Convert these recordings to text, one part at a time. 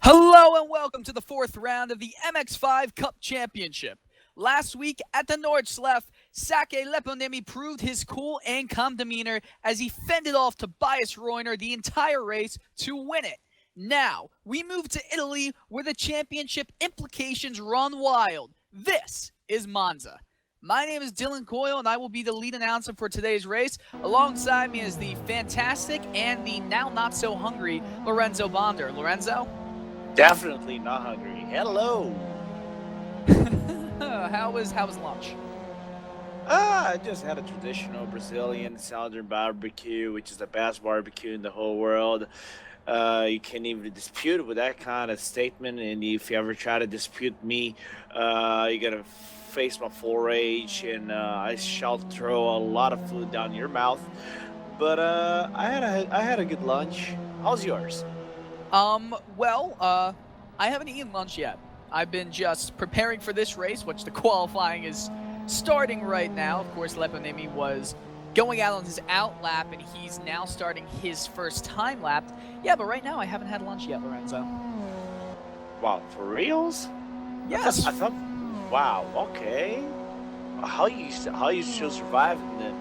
Hello and welcome to the fourth round of the MX5 Cup Championship. Last week at the Nordschleife, Sake Leponemi proved his cool and calm demeanor as he fended off Tobias Reuner the entire race to win it. Now, we move to Italy where the championship implications run wild. This is Monza. My name is Dylan Coyle and I will be the lead announcer for today's race. Alongside me is the fantastic and the now not so hungry Lorenzo Bonder. Lorenzo? Definitely not hungry. Hello. How was lunch? I just had a traditional Brazilian southern barbecue, which is the best barbecue in the whole world. You can't even dispute with that kind of statement. And if you ever try to dispute me, you're gonna face my full rage, and I shall throw a lot of food down your mouth. But I had a good lunch. How's yours? I haven't eaten lunch yet. I've been just preparing for this race, which the qualifying is starting right now. Of course, Leponemi was going out on his out lap, and he's now starting his first time lap. Yeah, but right now I haven't had lunch yet, Lorenzo. Wow, for reals? Yes. I thought. Wow. Okay. How you still surviving then?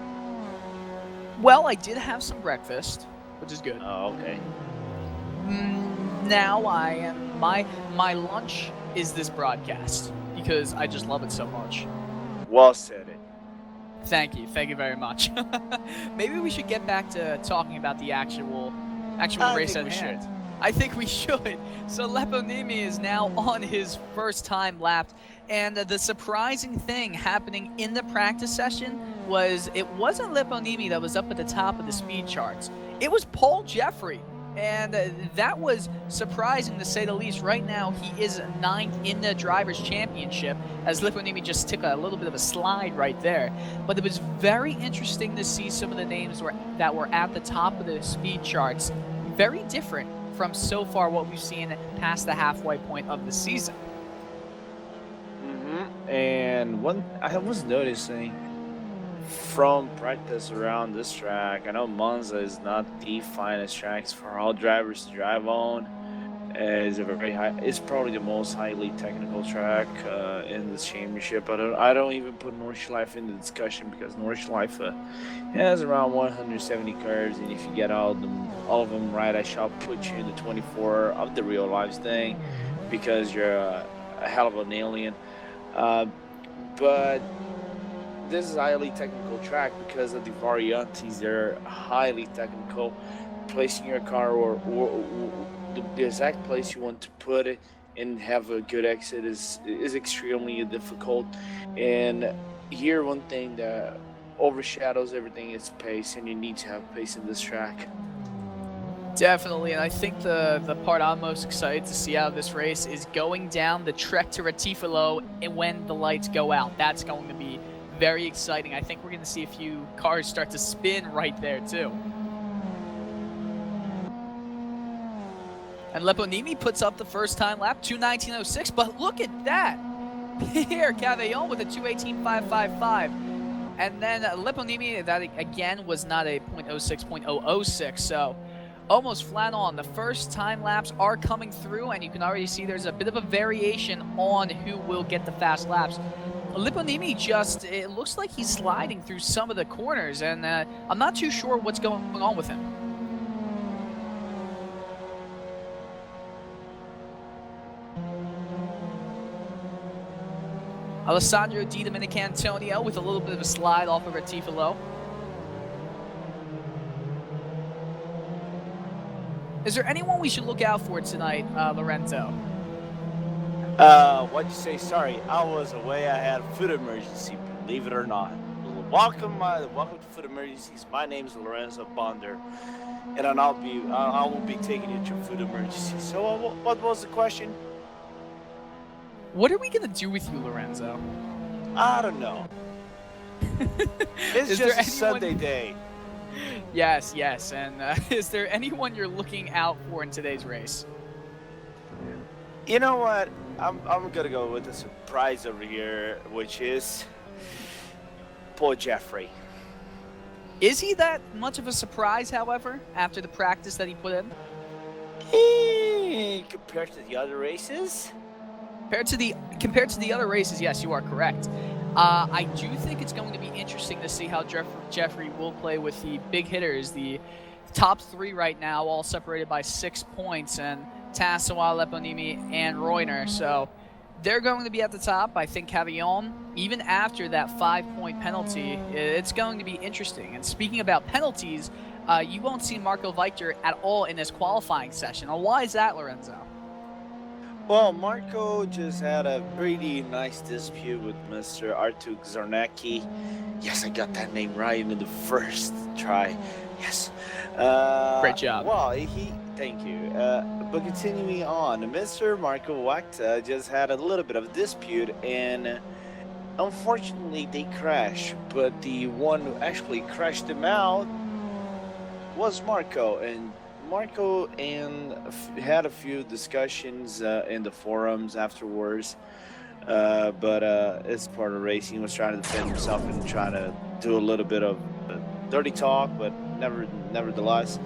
Well, I did have some breakfast, which is good. Oh, okay. Now I am my lunch is this broadcast because I just love it so much. Well said it. Thank you very much. Maybe we should get back to talking about the actual race at hand. I think we should. So Leponemi is now on his first time lap, and the surprising thing happening in the practice session was it wasn't Leponemi that was up at the top of the speed charts. It was Paul Jeffrey. And that was surprising to say the least. Right now, he is 9th in the Drivers' Championship, as Leponemi just took a little bit of a slide right there. But it was very interesting to see some of the names that were at the top of the speed charts. Very different from so far what we've seen past the halfway point of the season. And one I was noticing from practice around this track, I know Monza is not the finest tracks for all drivers to drive on. It's probably the most highly technical track in this championship. I don't even put Nordschleife in the discussion because Nordschleife has around 170 curves, and if you get all of them right, I shall put you in the 24 of the real life thing because you're a hell of an alien. But this is a highly technical track because of the variantes. They're highly technical. Placing your car or the exact place you want to put it and have a good exit is extremely difficult. And here, one thing that overshadows everything is pace, and you need to have pace in this track. Definitely, and I think the part I'm most excited to see out of this race is going down the Trek to Retifilo and when the lights go out. That's going to be very exciting. I think we're going to see a few cars start to spin right there too. And Leponemi puts up the first time lap, 2:19.06, but look at that! Pierre Cavallon with a 2:18.555. And then Leponemi, that again was not a .06, .006, so almost flat on. The first time laps are coming through, and you can already see there's a bit of a variation on who will get the fast laps. Leponemi it looks like he's sliding through some of the corners, and I'm not too sure what's going on with him. Alessandro Di Domenicantonio with a little bit of a slide off of Retifilo. Is there anyone we should look out for tonight, Lorenzo? What'd you say? Sorry, I was away. I had a food emergency, believe it or not. Welcome to Food Emergencies. My name is Lorenzo Bonder, and I will be taking you to food emergency. So, what was the question? What are we gonna do with you, Lorenzo? I don't know. It's just a Sunday day. Yes, and is there anyone you're looking out for in today's race? You know what? I'm gonna go with a surprise over here, which is Paul Jeffrey. Is he that much of a surprise, however, after the practice that he put in? compared to the other races? Compared to the other races, yes, you are correct. I do think it's going to be interesting to see how Jeffrey will play with the big hitters, the top 3 right now, all separated by 6 points, and Tassawa, Leponimi, and Reuner. So they're going to be at the top. I think Cavillon, even after that 5-point penalty, it's going to be interesting. And speaking about penalties, you won't see Marco Victor at all in this qualifying session. Now, why is that, Lorenzo? Well, Marco just had a pretty nice dispute with Mr. Artur Zarnecki. Yes, I got that name right in the first try. Yes. Great job. Well, thank you. But continuing on, Mr. Marco Victor just had a little bit of a dispute, and unfortunately they crashed. But the one who actually crashed him out was Marco, and Marco had a few discussions in the forums afterwards, but it's part of racing. He was trying to defend himself and trying to do a little bit of dirty talk, but nevertheless,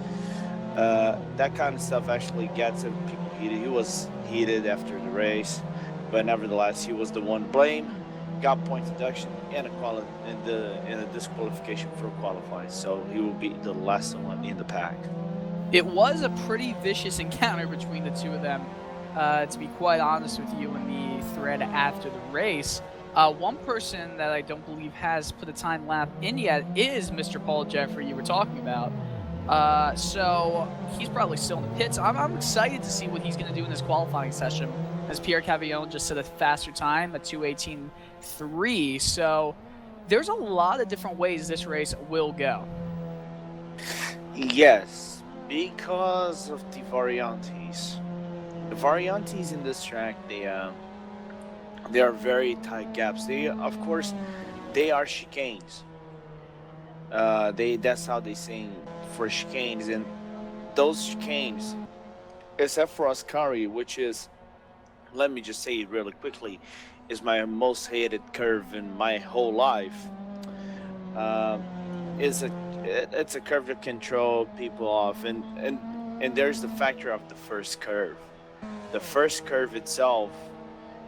that kind of stuff actually gets people heated. He was heated after the race, but nevertheless, he was the one to blame. Got point deduction and a disqualification for qualifying, so he will be the last one in the pack. It was a pretty vicious encounter between the two of them, to be quite honest with you, in the thread after the race. One person that I don't believe has put a time lap in yet is Mr. Paul Jeffrey you were talking about. So he's probably still in the pits. I'm excited to see what he's going to do in this qualifying session, as Pierre Cavillon just set a faster time, a 2:18.3. So there's a lot of different ways this race will go. Yes. Because of the variantes. The variantes in this track, they are very tight gaps. Of course, they are chicanes. That's how they sing for chicanes, and those chicanes, except for Ascari, which is, let me just say it really quickly, is my most hated curve in my whole life. It's a curve that can throw people off, and there's the factor of the first curve. The first curve itself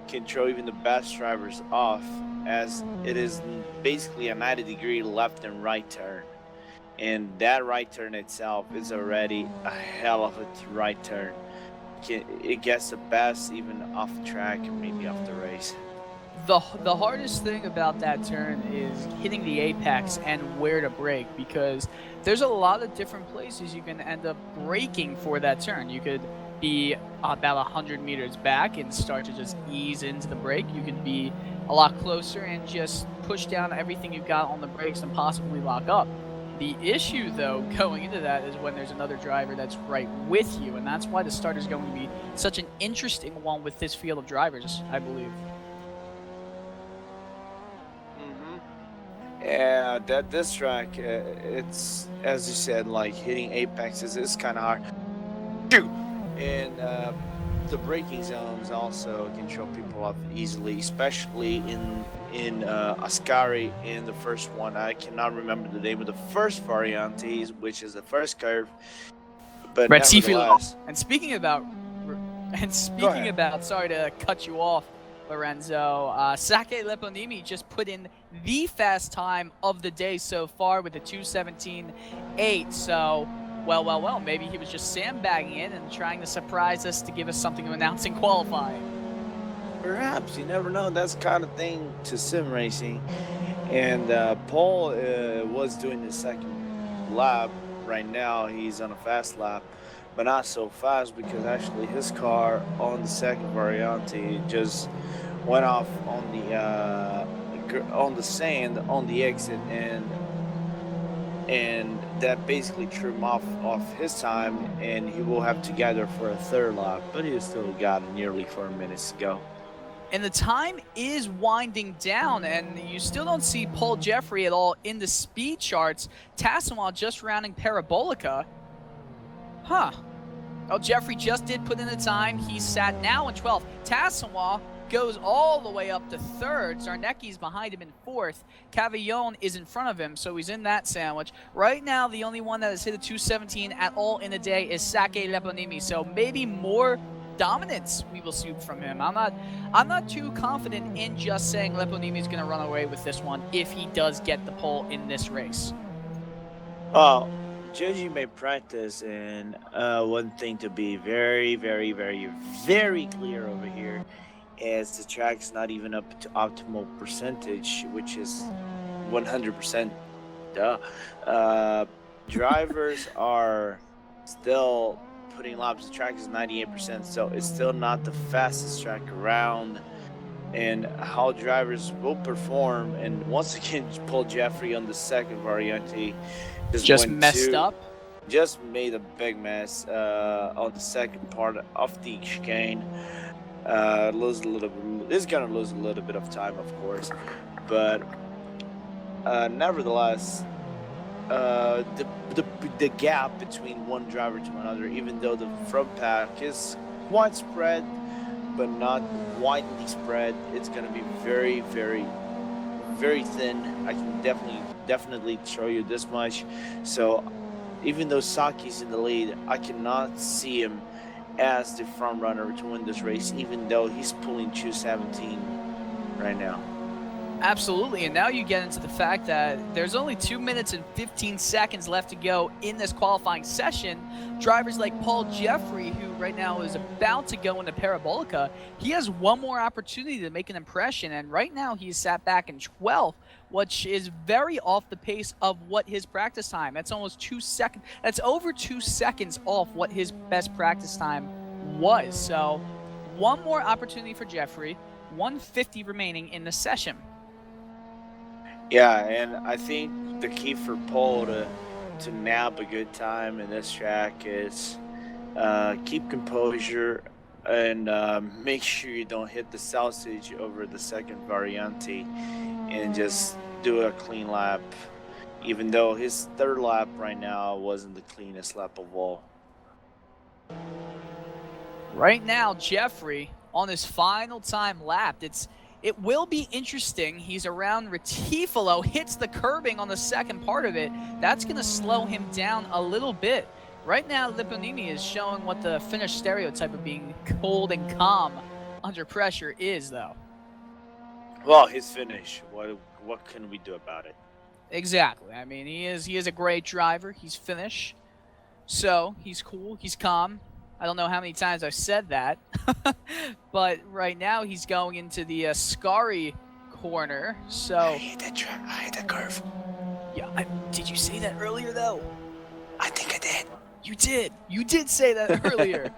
can throw even the best drivers off, as it is basically a 90-degree left and right turn, and that right turn itself is already a hell of a right turn. It gets the best even off the track and maybe off the race. The hardest thing about that turn is hitting the apex and where to brake, because there's a lot of different places you can end up braking for that turn. You could be about 100 meters back and start to just ease into the brake. You could be a lot closer and just push down everything you've got on the brakes and possibly lock up. The issue, though, going into that is when there's another driver that's right with you, and that's why the start is going to be such an interesting one with this field of drivers, I believe. Yeah, this track, it's, as you said, like hitting apexes is kind of hard. And the braking zones also can show people off easily, especially in Ascari in the first one. I cannot remember the name of the first variante, which is the first curve. But nevertheless. And speaking about, sorry to cut you off, Lorenzo, Sake Leponimi just put in the fast time of the day so far with a 2:17.8. So, well, maybe he was just sandbagging it and trying to surprise us to give us something to announce in qualifying. Perhaps, you never know. That's the kind of thing to sim racing. And Paul was doing the second lap. Right now, he's on a fast lap, but not so fast, because actually his car on the second variante just went off on the sand on the exit, and that basically threw him off his time, and he will have to gather for a third lap, but he still got nearly 4 minutes to go. And the time is winding down, and you still don't see Paul Jeffrey at all in the speed charts. Tassawa just rounding Parabolica. Huh. Oh, Jeffrey just did put in the time. He's sat now in 12th. Tassawa goes all the way up to 3rd. Zarnecki's behind him in 4th. Cavillon is in front of him, so he's in that sandwich. Right now, the only one that has hit a 2:17 at all in the day is Sake Leponimi, so maybe more dominance we will see from him. I'm not too confident in just saying Lepponimi is going to run away with this one if he does get the pole in this race. Well, judging by practice, and one thing to be very, very, very, very clear over here is the track's not even up to optimal percentage, which is 100%. Drivers are still putting laps. The track is 98%, so it's still not the fastest track around. And how drivers will perform, and once again, Paul Jeffrey on the second Variante just messed up. Just made a big mess on the second part of the chicane. Is gonna lose a little bit of time, of course, but nevertheless, the gap between one driver to another, even though the front pack is quite spread, but not widely spread, it's gonna be very, very, very thin. I can definitely show you this much. So even though Saki's in the lead, I cannot see him as the front runner to win this race, even though he's pulling 217 right now. Absolutely, and now you get into the fact that there's only 2 minutes and 15 seconds left to go in this qualifying session. Drivers like Paul Jeffrey, who right now is about to go into Parabolica, he has one more opportunity to make an impression, and right now he's sat back in 12th, which is very off the pace of what his practice time. That's almost 2 seconds. That's over 2 seconds off what his best practice time was. So one more opportunity for Jeffrey, 150 remaining in the session. Yeah, and I think the key for Paul to nab a good time in this track is keep composure and make sure you don't hit the sausage over the second Variante and just do a clean lap, even though his third lap right now wasn't the cleanest lap of all. Right now, Jeffrey on his final time lap, it will be interesting. He's around Retifalo, hits the curbing on the second part of it. That's going to slow him down a little bit. Right now, Lepponimi is showing what the Finnish stereotype of being cold and calm under pressure is, though. Well, he's Finnish. What can we do about it? Exactly. I mean, he is a great driver. He's Finnish, so he's cool. He's calm. I don't know how many times I've said that, but right now he's going into the Scari corner. So I hate that curve. Yeah, did you say that earlier though? I think I did. You did. You did say that earlier.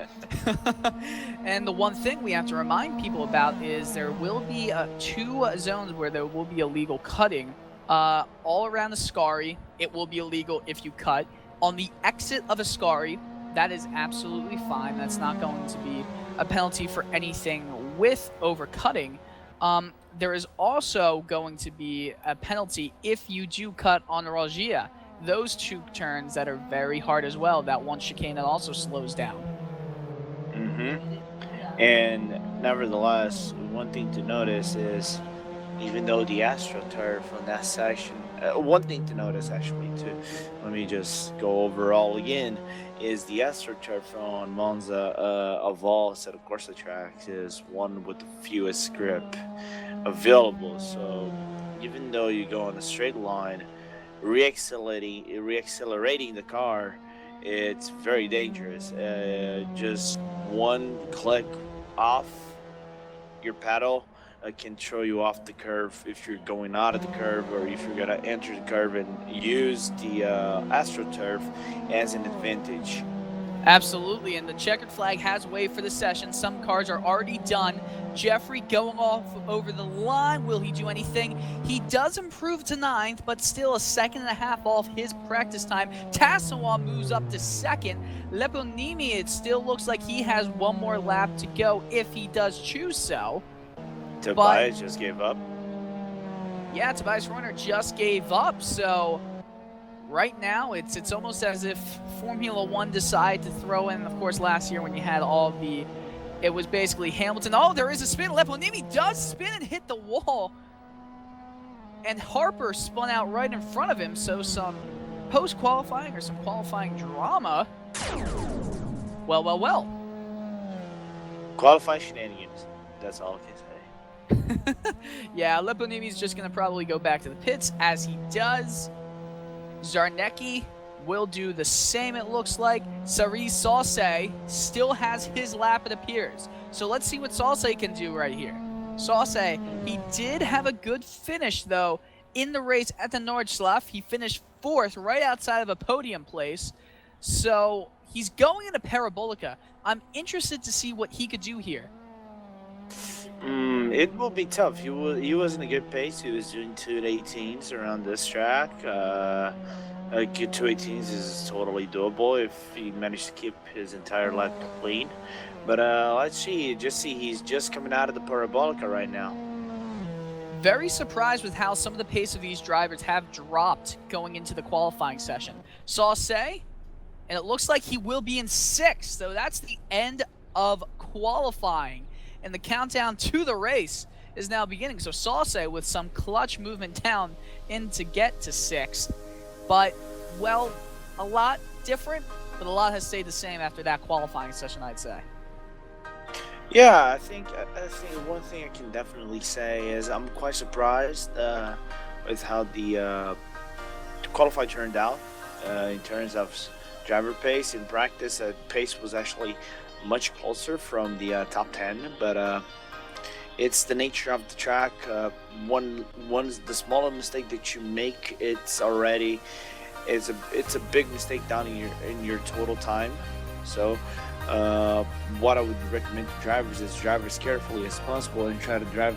And the one thing we have to remind people about is there will be 2 zones where there will be illegal cutting. All around the Scari, it will be illegal if you cut. On the exit of a Scari, that is absolutely fine. That's not going to be a penalty for anything with overcutting. There is also going to be a penalty if you do cut on Rogia. Those 2 turns that are very hard as well. That one chicane that also slows down. And nevertheless, one thing to notice is, even though the AstroTurf on that section, one thing to notice actually too, let me just go over all again, is the AstroTurf on Monza of all set of Corsa tracks is one with the fewest grip available. So even though you go on a straight line, reaccelerating the car, it's very dangerous. Just one click off your pedal can throw you off the curve if you're going out of the curve, or if you're going to enter the curve and use the AstroTurf as an advantage. Absolutely, and the checkered flag has waved for the session. Some cars are already done. Jeffrey going off over the line. Will he do anything? He does improve to 9th, but still a 1.5 seconds off his practice time. Tassawa moves up to 2nd. Lepponimi, it still looks like he has one more lap to go if he does choose so. Tobias just gave up. Yeah, Tobias Reuner just gave up, so right now it's almost as if Formula One decided to throw in, of course, last year when you had all the, it was basically Hamilton. Oh, there is a spin. Lepponimi does spin and hit the wall. And Harper spun out right in front of him, so some post-qualifying or some qualifying drama. Well. Qualifying shenanigans. That's all I can say. Yeah, Leponimi's just going to probably go back to the pits as he does. Zarnecki will do the same, it looks like. Cerise Sauce still has his lap, it appears. So let's see what Sauce can do right here. Sauce, he did have a good finish, though, in the race at the Nordschleife. He finished 4th, right outside of a podium place. So he's going into Parabolica. I'm interested to see what he could do here. It will be tough. He was in a good pace. He was doing 2:18s around this track. A good 2:18s is totally doable if he managed to keep his entire lap clean. But let's see. He's just coming out of the Parabolica right now. Very surprised with how some of the pace of these drivers have dropped going into the qualifying session. Sauce, and it looks like he will be in 6th. So that's the end of qualifying. And the countdown to the race is now beginning. So Sauce with some clutch movement down in to get to 6th. But, well, a lot different, but a lot has stayed the same after that qualifying session, I'd say. Yeah, I think one thing I can definitely say is I'm quite surprised with how the qualify turned out in terms of driver pace. In practice, pace was actually much closer from the top 10, but it's the nature of the track. The smaller mistake that you make, it's a big mistake down in your total time. So what I would recommend to drivers is drive as carefully as possible and try to drive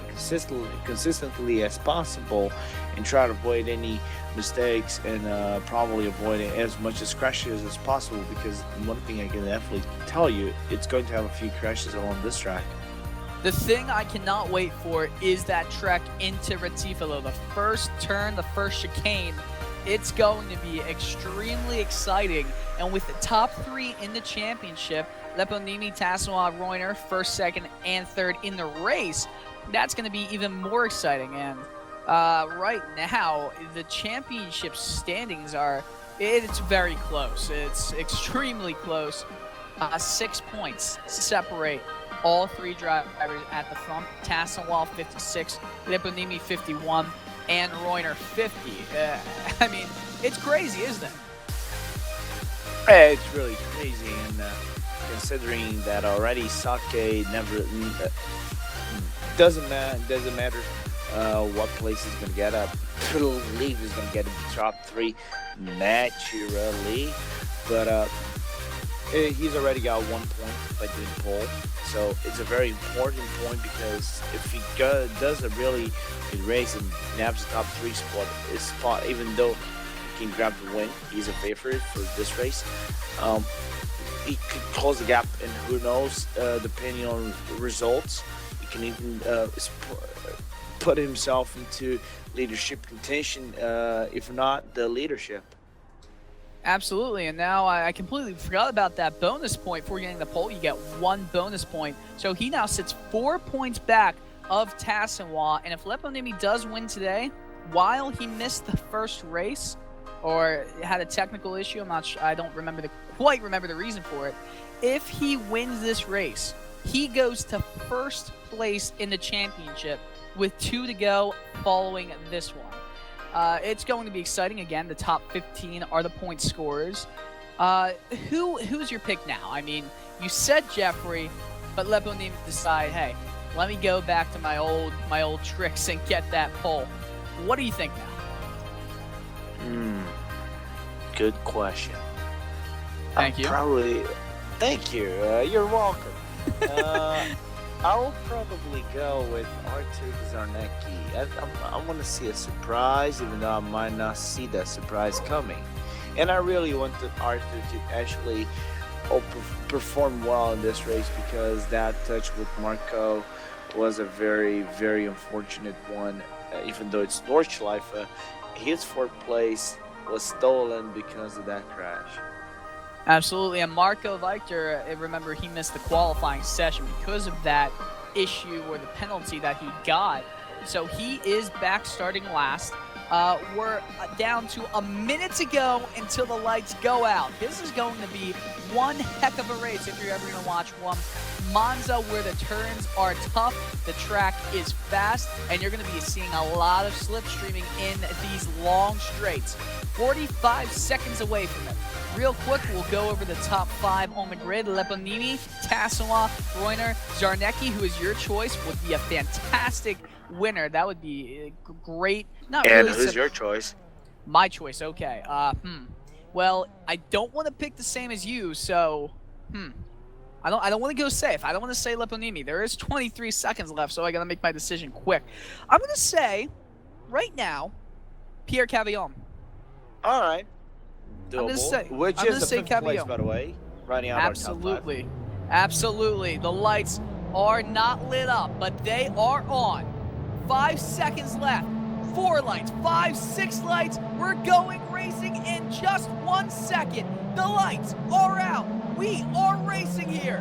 consistently as possible, and try to avoid any mistakes and probably avoid as much as crashes as possible, because one thing I can definitely tell you, it's going to have a few crashes along this track. The thing I cannot wait for is that trek into Retifalo. The first turn, the first chicane, it's going to be extremely exciting. And with the top 3 in the championship, Leponimi, Tassoa, Reuner, 1st, 2nd, and 3rd in the race, that's going to be even more exciting. And right now, the championship standings it's very close. It's extremely close. 6 points separate all 3 drivers at the front. Tassoa 56, Leponimi 51, and Reuner 50. I mean, it's crazy, isn't it? It's really crazy, and considering that already Sake never doesn't matter what place he's gonna get up. I believe he's gonna get in the top 3 naturally, but he's already got 1 point by doing pole, so it's a very important point, because if he does a really good race and nabs the top 3 spot, even though he can grab the win, he's a favorite for this race. He could close the gap, and who knows, depending on results, he can even put himself into leadership contention, if not the leadership. Absolutely, and now I completely forgot about that bonus point. For getting the pole, you get 1 bonus point. So he now sits 4 points back of Tassoa, and if Leponimi does win today, while he missed the first race, or had a technical issue, I'm not sure, I don't quite remember the reason for it. If he wins this race, he goes to 1st place in the championship with 2 to go following this one. It's going to be exciting. Again, the top 15 are the point scorers. Who's your pick now? I mean, you said Jeffrey, but Leponimi decide, hey, let me go back to my old tricks and get that pole. What do you think now? Good question. Thank you. Thank you. You're welcome. I will probably go with Artur Zarnecki. I want to see a surprise, even though I might not see that surprise coming. And I really want Artur to actually perform well in this race, because that touch with Marco was a very, very unfortunate one. Even though it's Nordschleife, his 4th place was stolen because of that crash. Absolutely, and Marco Victor, remember, he missed the qualifying session because of that issue or the penalty that he got. So he is back starting last. We're down to a minute to go until the lights go out. This is going to be one heck of a race if you're ever going to watch one. Monza, where the turns are tough, the track is fast, and you're going to be seeing a lot of slipstreaming in these long straights. 45 seconds away from it. Real quick, we'll go over the top 5 on the grid. Leponini, Tassoua, Reuner, Zarnecki, who is your choice, would be a fantastic winner. That would be great. Not and really who's your choice? My choice, okay. Well, I don't want to pick the same as you, so I don't want to go safe. I don't want to say Leponini. There is 23 seconds left, so I got to make my decision quick. I'm going to say right now Pierre Cavillon. All right. I'm going to say which is the 5th place, by the way, running out Absolutely. our top 5. Absolutely. The lights are not lit up, but they are on. 5 seconds left. 4 lights, 5, 6 lights. We're going racing in just 1 second. The lights are out. We are racing here.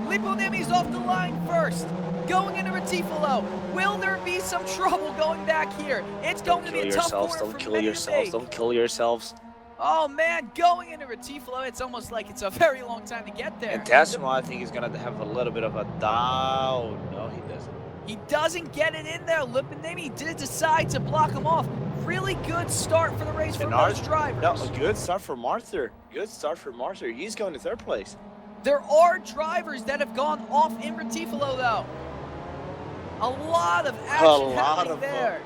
Leponimi's off the line first. Going into Retifalo. Will there be some trouble going back here? It's going to be a tough corner Don't kill yourselves. Don't kill yourselves. Oh man, going into Retifalo, it's almost like it's a very long time to get there. And Tassoua, I think, is going to have a little bit of a down. No, he doesn't. He doesn't get it in there. Leponimi did decide to block him off. Really good start for the race for most drivers. No, a good start for Martha. Good start for Martha. He's going to 3rd place. There are drivers that have gone off in Retifalo, though. A lot of action happening there.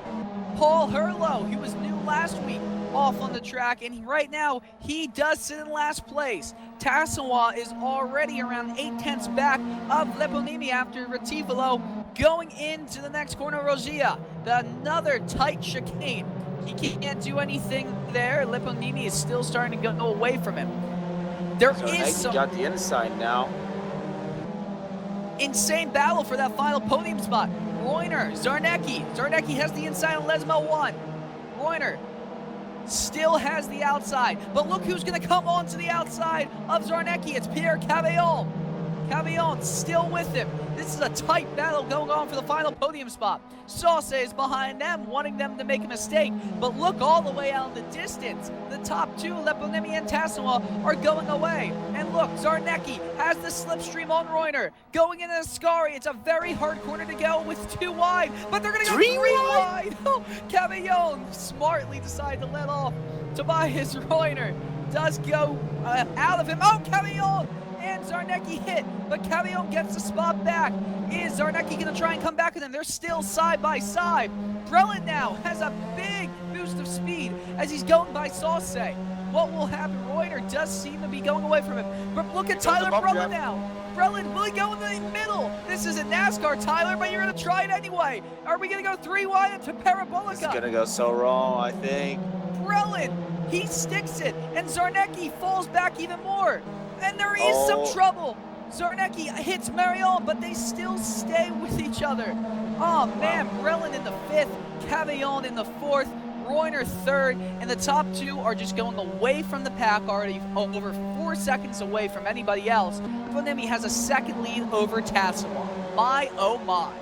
Paul Herlo, he was new last week, off on the track, and right now he does sit in last place. Tassoua is already around 8/10 back of Leponimi after Retifalo, going into the next corner, Rogia. Another tight chicane. He can't do anything there. Leponimi is still starting to go away from him. There is some got the inside now. insane battle for that final podium spot. Reuner, Zarnecki. Zarnecki has the inside on Lesmo 1. Reuner still has the outside, but look who's going to come on to the outside of Zarnecki. It's Pierre Cavillon. Cavillon still with him. This is a tight battle going on for the final podium spot. Sauce is behind them, wanting them to make a mistake, but look all the way out in the distance. The top 2, Leponimi and Tassoua, are going away. And look, Zarnecki has the slipstream on Reuner. Going into Ascari, it's a very hard corner to go with 2 wide, but they're going to go 3 wide. Cavillon smartly decided to let off. Tobias Reuner does go out of him. Oh, Cavillon! And Zarnecki hit, but Cavillon gets the spot back. Is Zarnecki going to try and come back with him? They're still side by side. Brelin now has a big boost of speed as he's going by Sauce. What will happen? Reuner does seem to be going away from him. But look at Tyler Brelin now. Brelin, will he go in the middle? This isn't NASCAR, Tyler, but you're going to try it anyway. Are we going to go 3 wide into Parabolica? It's going to go so wrong, I think. Brelin, he sticks it, and Zarnecki falls back even more. And there is some trouble. Zarnecki hits Marion, but they still stay with each other. Oh man, Brelin in the 5th, Cavillon in the 4th, Reuner 3rd, and the top 2 are just going away from the pack already, over 4 seconds away from anybody else. Leponimi has a 2nd lead over Tassoua. My oh my.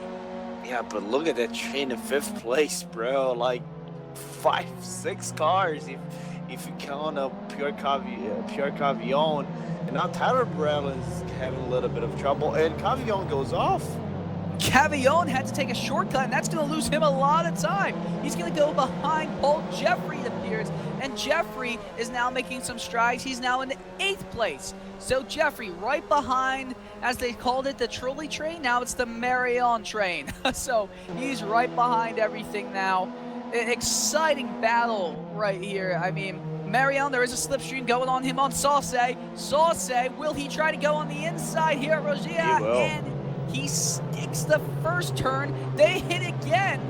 Yeah, but look at that train in 5th place, bro. Like 5, 6 cars if you count up Pierre Cavillon. And now Tyler Brelin is having a little bit of trouble, and Cavillon goes off. Cavillon had to take a shortcut, and that's going to lose him a lot of time. He's going to go behind Paul Jeffrey, it appears, and Jeffrey is now making some strides. He's now in 8th place. So Jeffrey right behind, as they called it, the trolley train. Now it's the Marion train. So he's right behind everything now. Exciting battle right here. I mean, Marion, there is a slipstream going on him on Sauce. Sauce, will he try to go on the inside here at Rogia? And he sticks the first turn. They hit again,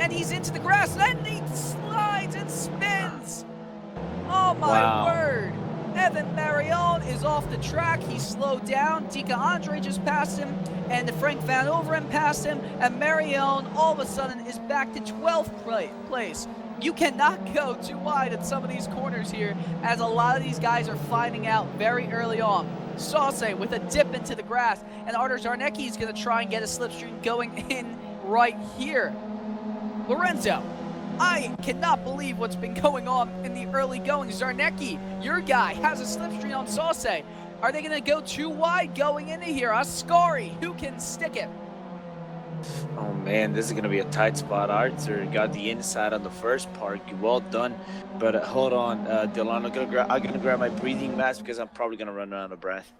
and he's into the grass. Then he slides and spins. Oh my word. Evan Marion is off the track. He slowed down. Tika Andre just passed him, and Frank Van Overen passed him, and Marion all of a sudden is back to 12th place. You cannot go too wide at some of these corners here, as a lot of these guys are finding out very early on. Sauce with a dip into the grass, and Artur Zarnecki is going to try and get a slipstream going in right here. Lorenzo, I cannot believe what's been going on in the early going. Zarnecki, your guy, has a slipstream on Sauce. Are they going to go too wide going into here? Ascari, who can stick it? Oh man, this is gonna be a tight spot. Arthur got the inside on the first part. Well done, but hold on, Dylan. I'm gonna grab my breathing mask because I'm probably gonna run out of breath.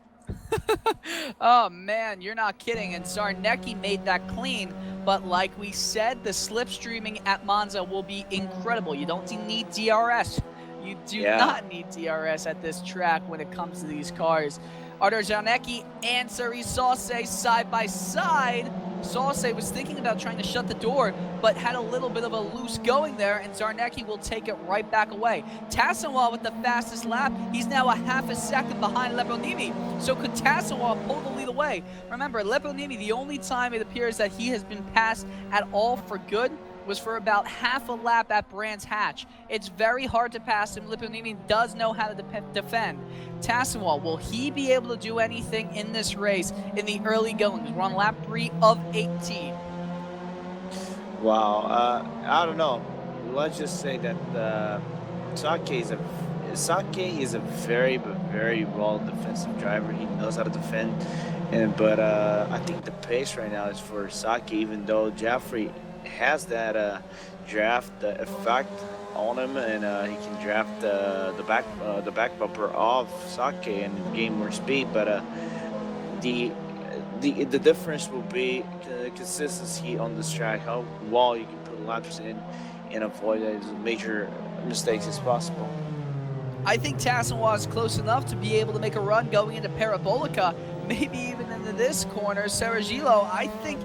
Oh man, you're not kidding. And Zarnecki made that clean. But like we said, the slipstreaming at Monza will be incredible. You don't need DRS. You do not need DRS at this track when it comes to these cars. Artur Zarnecki and Suri Sauce side by side. Sauce was thinking about trying to shut the door, but had a little bit of a loose going there, and Zarnecki will take it right back away. Tassenwall with the fastest lap. He's now a half a second behind Leponimi. So could Tassenwall pull the lead away? Remember, Leponimi, the only time it appears that he has been passed at all for good was for about half a lap at Brands Hatch. It's very hard to pass him. Leponimi does know how to defend. Tassenwall, will he be able to do anything in this race in the early goings? We're on lap 3 of 18. Wow, I don't know. Let's just say that Sake is a very, very well defensive driver. He knows how to defend, but I think the pace right now is for Sake, even though Jeffrey has that draft effect on him, and he can draft the back bumper of Sake and gain more speed. But the difference will be consistency on this track, how well you can put laps in and avoid as major mistakes as possible. I think Tassenwall is close enough to be able to make a run going into Parabolica, maybe even into this corner. Seragilo, I think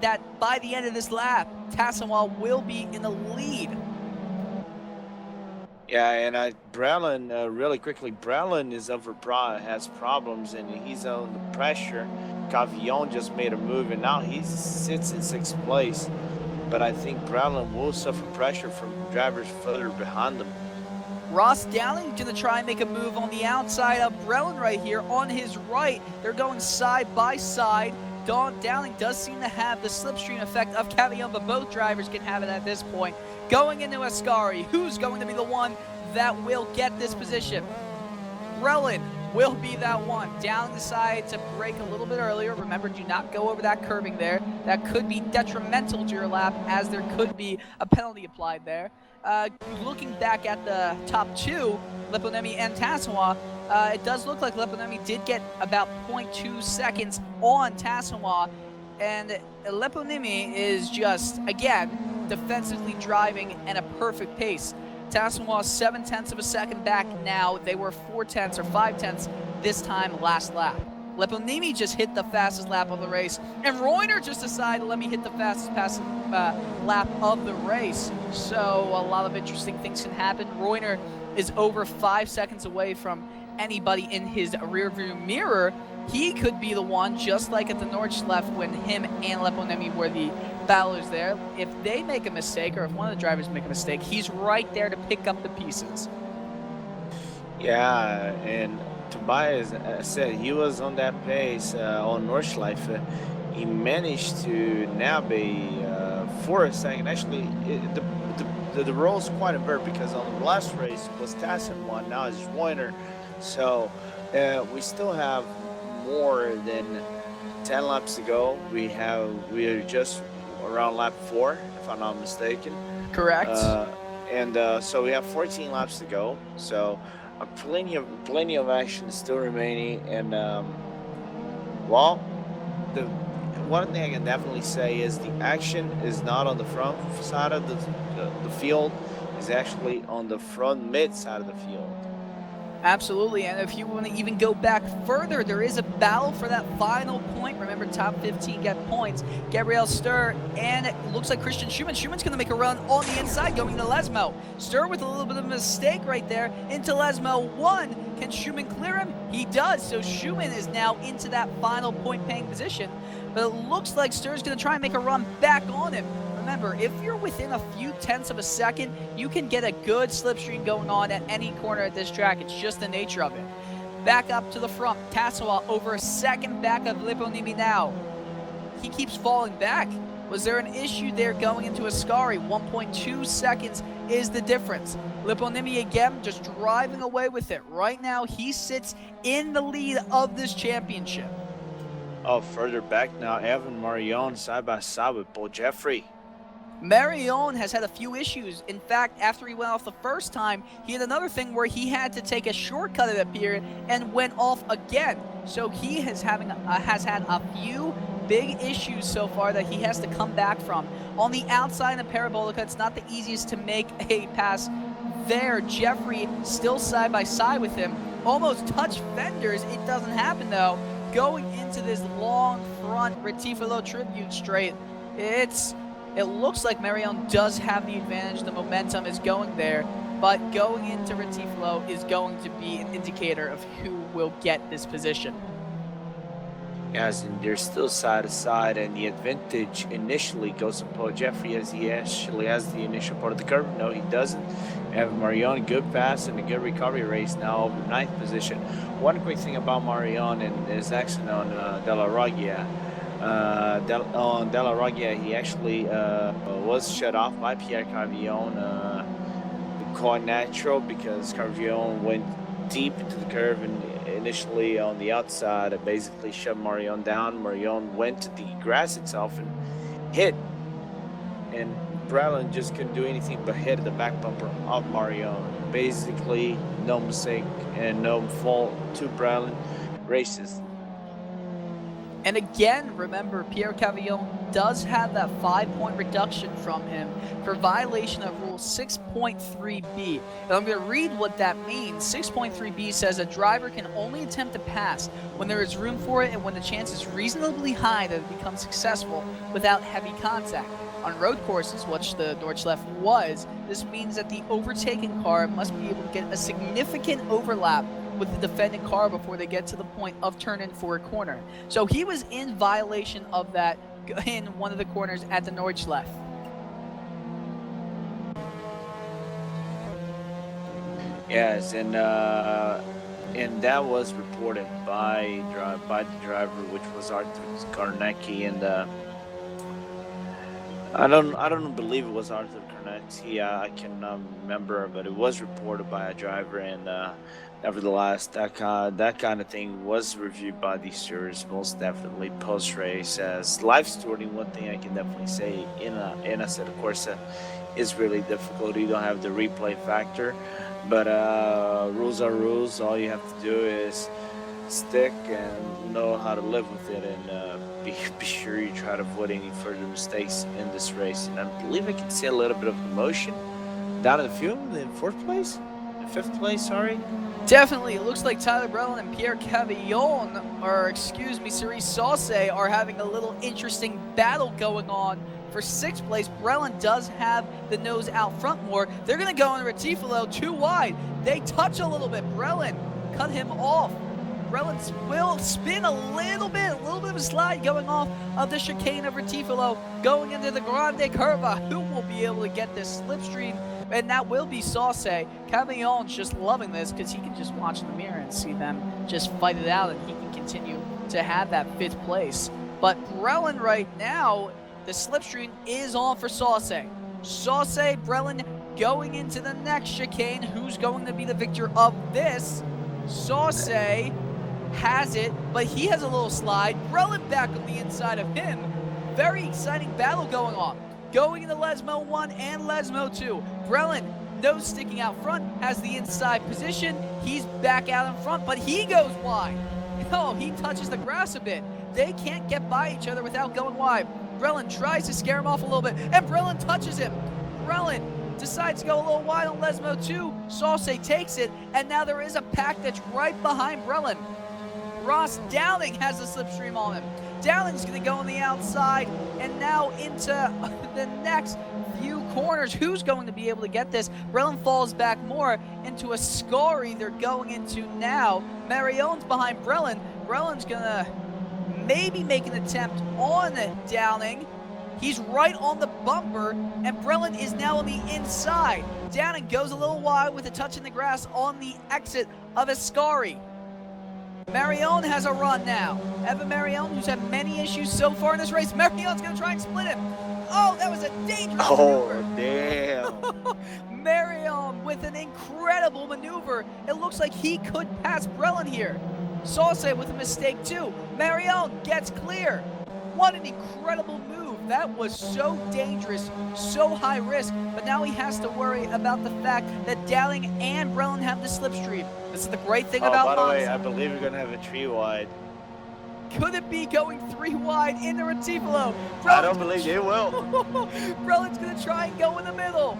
that by the end of this lap, Tassenwall will be in the lead. Yeah, and Brelin, really quickly, Brelin has problems, and he's under pressure. Cavillon just made a move, and now he sits in 6th place. But I think Brelin will suffer pressure from drivers further behind him. Ross Dowling going to try and make a move on the outside of Brelin right here on his right. They're going side by side. Dowling does seem to have the slipstream effect of Cavillon, but both drivers can have it at this point. Going into Ascari, who's going to be the one that will get this position? Brelin will be that one. Dowling decided to brake a little bit earlier. Remember, do not go over that curbing there. That could be detrimental to your lap, as there could be a penalty applied there. Looking back at the top two, Leponemi and Tassenwall, it does look like Leponemi did get about 0.2 seconds on Tassenwall, and Leponemi is just, again, defensively driving at a perfect pace. Tassenwall 0.7 of a second back now. They were 0.4 or 0.5 this time last lap. Leponimi just hit the fastest lap of the race, and Reuner just decided to let me hit the fastest lap of the race. So a lot of interesting things can happen. Reuner is over 5 seconds away from anybody in his rearview mirror. He could be the one, just like at the Nordschleife when him and Leponemi were the battlers there. If they make a mistake, or if one of the drivers make a mistake, he's right there to pick up the pieces. Yeah, and Tobias said he was on that pace on Nordschleife. He managed to nab for a second. Actually, the role is quite inverted, because on the last race was Tassenwall, now it's Reuner. So we still have more than 10 laps to go. We are just around lap 4, if I'm not mistaken. Correct. So we have 14 laps to go. So plenty of action still remaining. And well, the one thing I can definitely say is the action is not on the front side of the field. It's actually on the front mid side of the field. Absolutely, and if you want to even go back further, there is a battle for that final point. Remember, top 15 get points. Gabriel Stur, and it looks like Christian Schumann. Schumann's going to make a run on the inside, going to Lesmo. Stur with a little bit of a mistake right there, into Lesmo 1. Can Schumann clear him? He does, so Schumann is now into that final point-paying position. But it looks like Stur's going to try and make a run back on him. Remember, if you're within a few tenths of a second, you can get a good slipstream going on at any corner at this track. It's just the nature of it. Back up to the front. Tassenwall over a second back of Leponimi now. He keeps falling back. Was there an issue there going into Ascari? 1.2 seconds is the difference. Lipponimi again just driving away with it. Right now, he sits in the lead of this championship. Oh, further back now, Evan Marion side by side with Paul Jeffrey. Marion has had a few issues. In fact, after he went off the first time, he had another thing where he had to take a shortcut at a period and went off again. So he has had a few big issues so far that he has to come back from. On the outside in the Parabolica, it's not the easiest to make a pass there. Jeffrey still side by side with him. Almost touch fenders. It doesn't happen though. Going into this long front Retifilo tribute straight, it looks like Marion does have the advantage. The momentum is going there, but going into Retifilo is going to be an indicator of who will get this position. Yes, and they're still side to side, and the advantage initially goes to Paul Jeffrey as he actually has the initial part of the curve. No, he doesn't. Have Marion, good pass and a good recovery race now over 9th position. One quick thing about Marion and his accident on Della Roggia. On Della Roggia, he actually was shut off by Pierre Carvillon, caught natural because Carvillon went deep into the curve and initially on the outside it basically shoved Marion down. Marion went to the grass itself and hit, and Brelin just couldn't do anything but hit the back bumper of Marion. Basically no mistake and no fault to Brelin. Races. And again, remember, Pierre Cavillon does have that 5-point reduction from him for violation of Rule 6.3b. And I'm going to read what that means. 6.3b says a driver can only attempt to pass when there is room for it and when the chance is reasonably high that it becomes successful without heavy contact. On road courses, which the Nordschleife was, this means that the overtaken car must be able to get a significant overlap with the defending car before they get to the point of turn-in for a corner. So he was in violation of that in one of the corners at the Nordschleife. Yes, and that was reported by the driver, which was Arthur Karnecki, and I don't believe it was Arthur Karnecki. I cannot remember, but it was reported by a driver, and nevertheless, that kind of thing was reviewed by the stewards most definitely post race. As live stewarding, one thing I can definitely say in a set of Corsa is really difficult. You don't have the replay factor, but rules are rules. All you have to do is stick and know how to live with it, and be sure you try to avoid any further mistakes in this race. And I believe I can see a little bit of emotion down in the field in 4th place, 5th place, sorry. Definitely, it looks like Tyler Brelin and Pierre Cavillon, or excuse me, Cerise Sauce, are having a little interesting battle going on for 6th place. Brelin does have the nose out front more. They're going to go in Retifilo too wide. They touch a little bit. Brelin cut him off. Brelin will spin a little bit of a slide going off of the chicane of Retifilo, going into the Grande Curva. Who will be able to get this slipstream? And that will be Sauce. Cavillon's just loving this because he can just watch in the mirror and see them just fight it out, and he can continue to have that 5th place. But Brelin right now, the slipstream is on for Sauce. Sauce, Brelin going into the next chicane. Who's going to be the victor of this? Sauce has it, but he has a little slide. Brelin back on the inside of him. Very exciting battle going on. Going into Lesmo 1 and Lesmo 2. Brelin, nose sticking out front, has the inside position. He's back out in front, but he goes wide. No, he touches the grass a bit. They can't get by each other without going wide. Brelin tries to scare him off a little bit, and Brelin touches him. Brelin decides to go a little wide on Lesmo 2. Sauce takes it, and now there is a pack that's right behind Brelin. Ross Downing has the slipstream on him. Downing's going to go on the outside, and now into the next few corners. Who's going to be able to get this? Brelin falls back more into a Ascari they're going into now. Marion's behind Brelin. Brelin's going to maybe make an attempt on Downing. He's right on the bumper, and Brelin is now on the inside. Downing goes a little wide with a touch in the grass on the exit of Ascari. Marion has a run now. Evan Marion, who's had many issues so far in this race. Marion's going to try and split him. Oh, that was a dangerous maneuver. Damn. Marion with an incredible maneuver. It looks like he could pass Brelin here. Sauce with a mistake too. Marion gets clear. What an incredible move. That was so dangerous, so high risk, but now he has to worry about the fact that Dowling and Brelin have the slipstream. This is the great thing about Monza. By the way, I believe you're going to have a 3 wide. Could it be going 3 wide in the Retifalo? I don't believe it will. Brelin's going to try and go in the middle.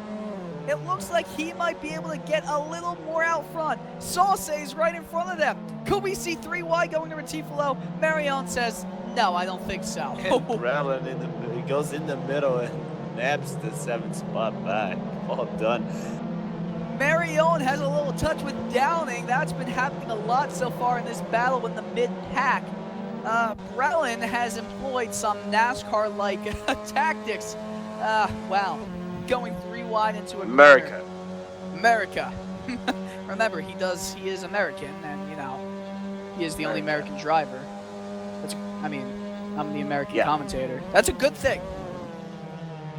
It looks like he might be able to get a little more out front. Sauce is right in front of them. Could we see 3 wide going to Retifalo? Marion says, no, I don't think so. And Brelin he goes in the middle and naps the 7th spot back. Well done. Marion has a little touch with Downing. That's been happening a lot so far in this battle in the mid-pack. Brelin has employed some NASCAR-like tactics. Wow. Going 3 wide into a America. Remember, he is American, and you know, he is the only American driver. I'm the American commentator. That's a good thing.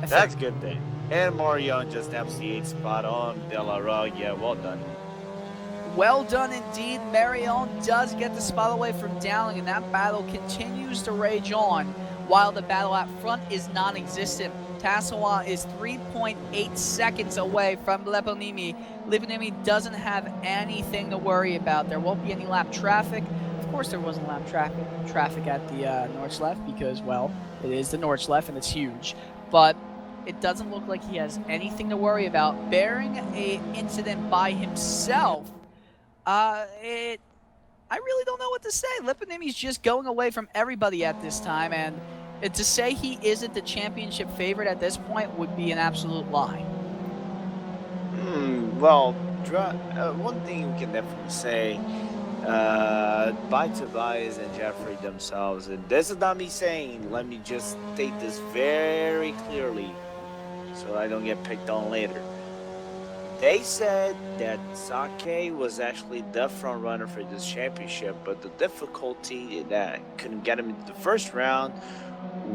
That's a good thing. And Marion just naps the 8th spot on De La Rogue. Yeah, well done. Well done indeed. Marion does get the spot away from Dowling, and that battle continues to rage on while the battle at front is non-existent. Tassawa is 3.8 seconds away from Leponimi. Leponimi doesn't have anything to worry about. There won't be any lap traffic. Of course there wasn't lap traffic at the Nordschleife because, well, it is the Nordschleife and it's huge. But it doesn't look like he has anything to worry about. Bearing an incident by himself, I really don't know what to say. Leponimi's just going away from everybody at this time, and to say he isn't the championship favorite at this point would be an absolute lie. Well, one thing we can definitely say, by Tobias and Jeffrey themselves, and this is not me saying, let me just state this very clearly so I don't get picked on later. They said that Sake was actually the front runner for this championship, but the difficulty that couldn't get him into the first round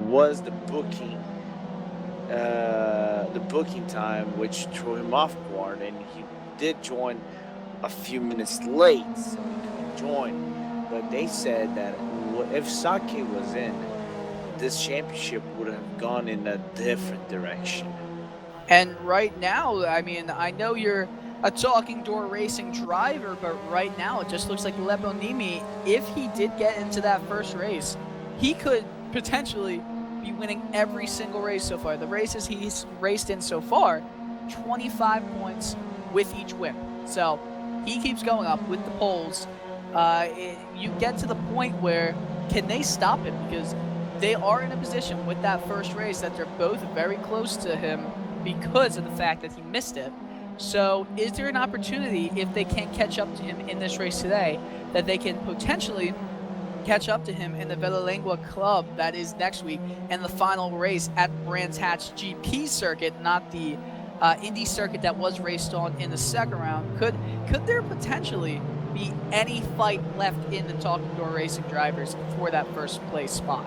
was the booking time, which threw him off guard, and he did join a few minutes late, so he couldn't join. But they said that if Sake was in, this championship would have gone in a different direction. And right now, I mean, I know you're a talking door racing driver, but right now it just looks like Leponimi, if he did get into that first race, he could potentially be winning every single race so far. The races he's raced in so far, 25 points with each win. So he keeps going up with the poles. You get to the point where, can they stop him? Because they are in a position with that first race that they're both very close to him because of the fact that he missed it. So is there an opportunity, if they can't catch up to him in this race today, that they can potentially catch up to him in the Velolengua Club that is next week, and the final race at Brands Hatch GP circuit, not the Indy circuit that was raced on in the second round? Could there potentially be any fight left in the Talking Door Racing drivers for that first place spot?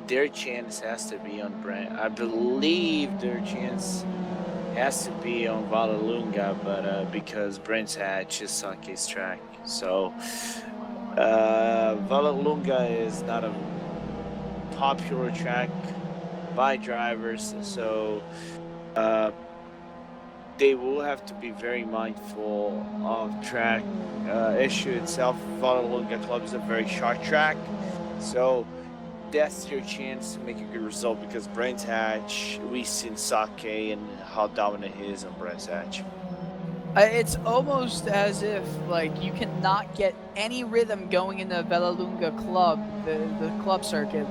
Their chance has to be on Brand. I believe their chance has to be on Vallelunga, but because Brands Hatch is Sake's track, so Vallelunga is not a popular track by drivers, so they will have to be very mindful of track issue itself. Vallelunga Club is a very short track, so that's your chance to make a good result, because Brands Hatch, we've seen Sake and how dominant he is on Brands Hatch. It's almost as if, like, you cannot get any rhythm going in the Velolunga Club, the club circuit.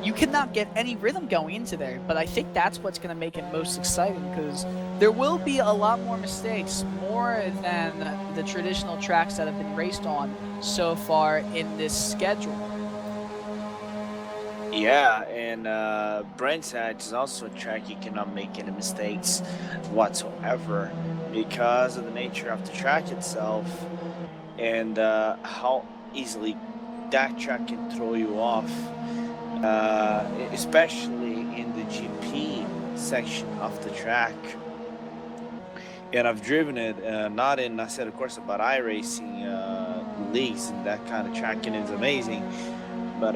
You cannot get any rhythm going into there, but I think that's what's going to make it most exciting, because there will be a lot more mistakes, more than the traditional tracks that have been raced on so far in this schedule. Yeah, and Brands Hatch is also a track you cannot make any mistakes whatsoever because of the nature of the track itself. and how easily that track can throw you off, especially in the GP section of the track. And I've driven it, not in Acero Corsa, but iRacing leagues, and that kind of track, and it's amazing. But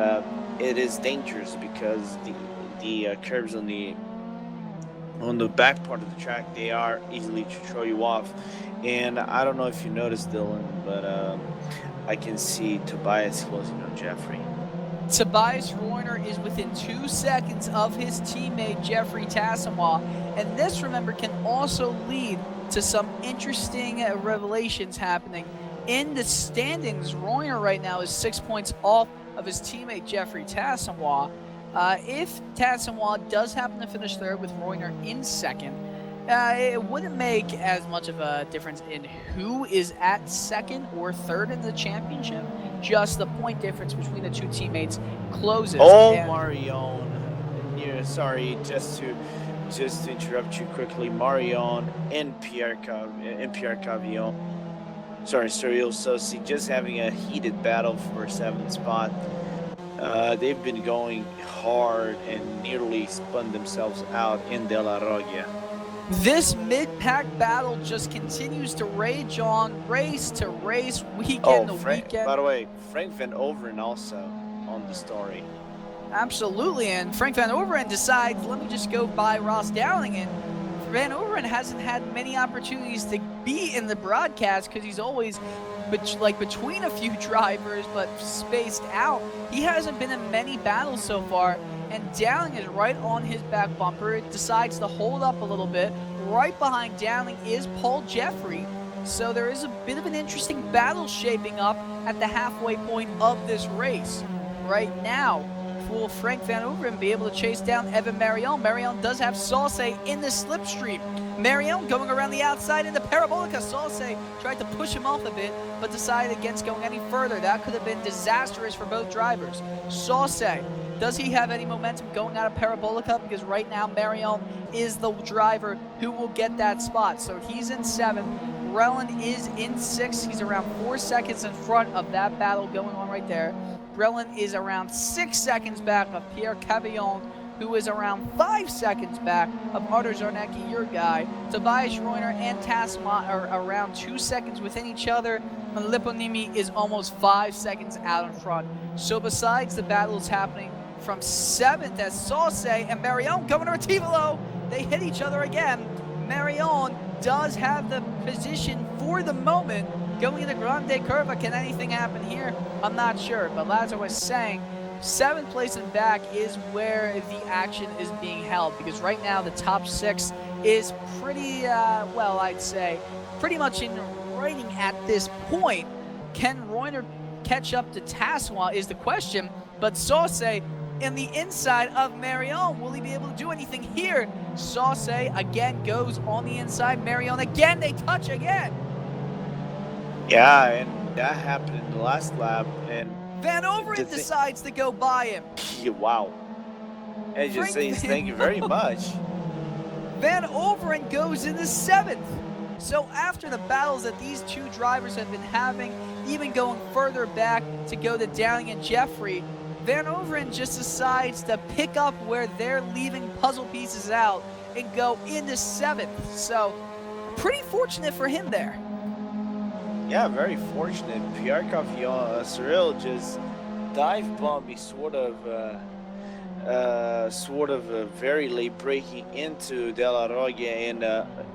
it is dangerous because the curves on the back part of the track, they are easily to throw you off. And I don't know if you noticed, Dylan, but I can see Tobias closing on Jeffrey. Tobias Reuner is within 2 seconds of his teammate Jeffrey Tassamois, and this, remember, can also lead to some interesting revelations happening in the standings. Reuner right now is 6 points off of his teammate Jeffrey Tassamois. If Tassamois does happen to finish third with Reuner in second, it wouldn't make as much of a difference in who is at second or third in the championship. Just the point difference between the two teammates closes. Oh, Marion. Yeah, sorry, just to interrupt you quickly. Marion and Pierre Cavillon. Sorry, Cyril Sosi, just having a heated battle for 7th spot. They've been going hard and nearly spun themselves out in De La Roggia. This mid-pack battle just continues to rage on, race to race, weekend to weekend. By the way, Frank Van Overen also on the story. Absolutely, and Frank Van Overen decides, let me just go by Ross Dowling, and Van Overen hasn't had many opportunities to be in the broadcast because he's always between a few drivers but spaced out. He hasn't been in many battles so far, and Dowling is right on his back bumper. It decides to hold up a little bit. Right behind Dowling is Paul Jeffrey, so there is a bit of an interesting battle shaping up at the halfway point of this race. Right now, will Frank Van Overen be able to chase down Evan Marion? Marion does have Sauce in the slipstream. Marion going around the outside in the Parabolica. Sauce tried to push him off a bit, but decided against going any further. That could have been disastrous for both drivers. Sauce, does he have any momentum going out of Parabolica? Because right now Marion is the driver who will get that spot. So he's in 7th. Brelin is in 6th. He's around 4 seconds in front of that battle going on right there. Brelin is around 6 seconds back of Pierre Cavillon, who is around 5 seconds back of Artur Zarnecki, your guy. Tobias Reuner and Tasma are around 2 seconds within each other. And Liponimi is almost 5 seconds out in front. So besides the battles happening from 7th as Sauce and Marion coming to Retivolo, they hit each other again. Marion does have the position for the moment. Going into Grande Curva, can anything happen here? I'm not sure, but as I was saying, 7th place and back is where the action is being held, because right now the top 6 is pretty, well, I'd say, pretty much in writing at this point. Can Reuner catch up to Tassois is the question, but Sauce in the inside of Marion, will he be able to do anything here? Sauce again goes on the inside. Marion again, they touch again. Yeah, and that happened in the last lap, and Van Overen decides to go by him. Yeah, wow. And just saying thank you very much. Van Overen goes into 7th. So after the battles that these two drivers have been having, even going further back to go to Dowling and Jeffrey, Van Overen just decides to pick up where they're leaving puzzle pieces out and go into 7th. So pretty fortunate for him there. Yeah, very fortunate. Pierre Cavillon, Cyril just dive bombed me, sort of very late braking into De La Roggia, and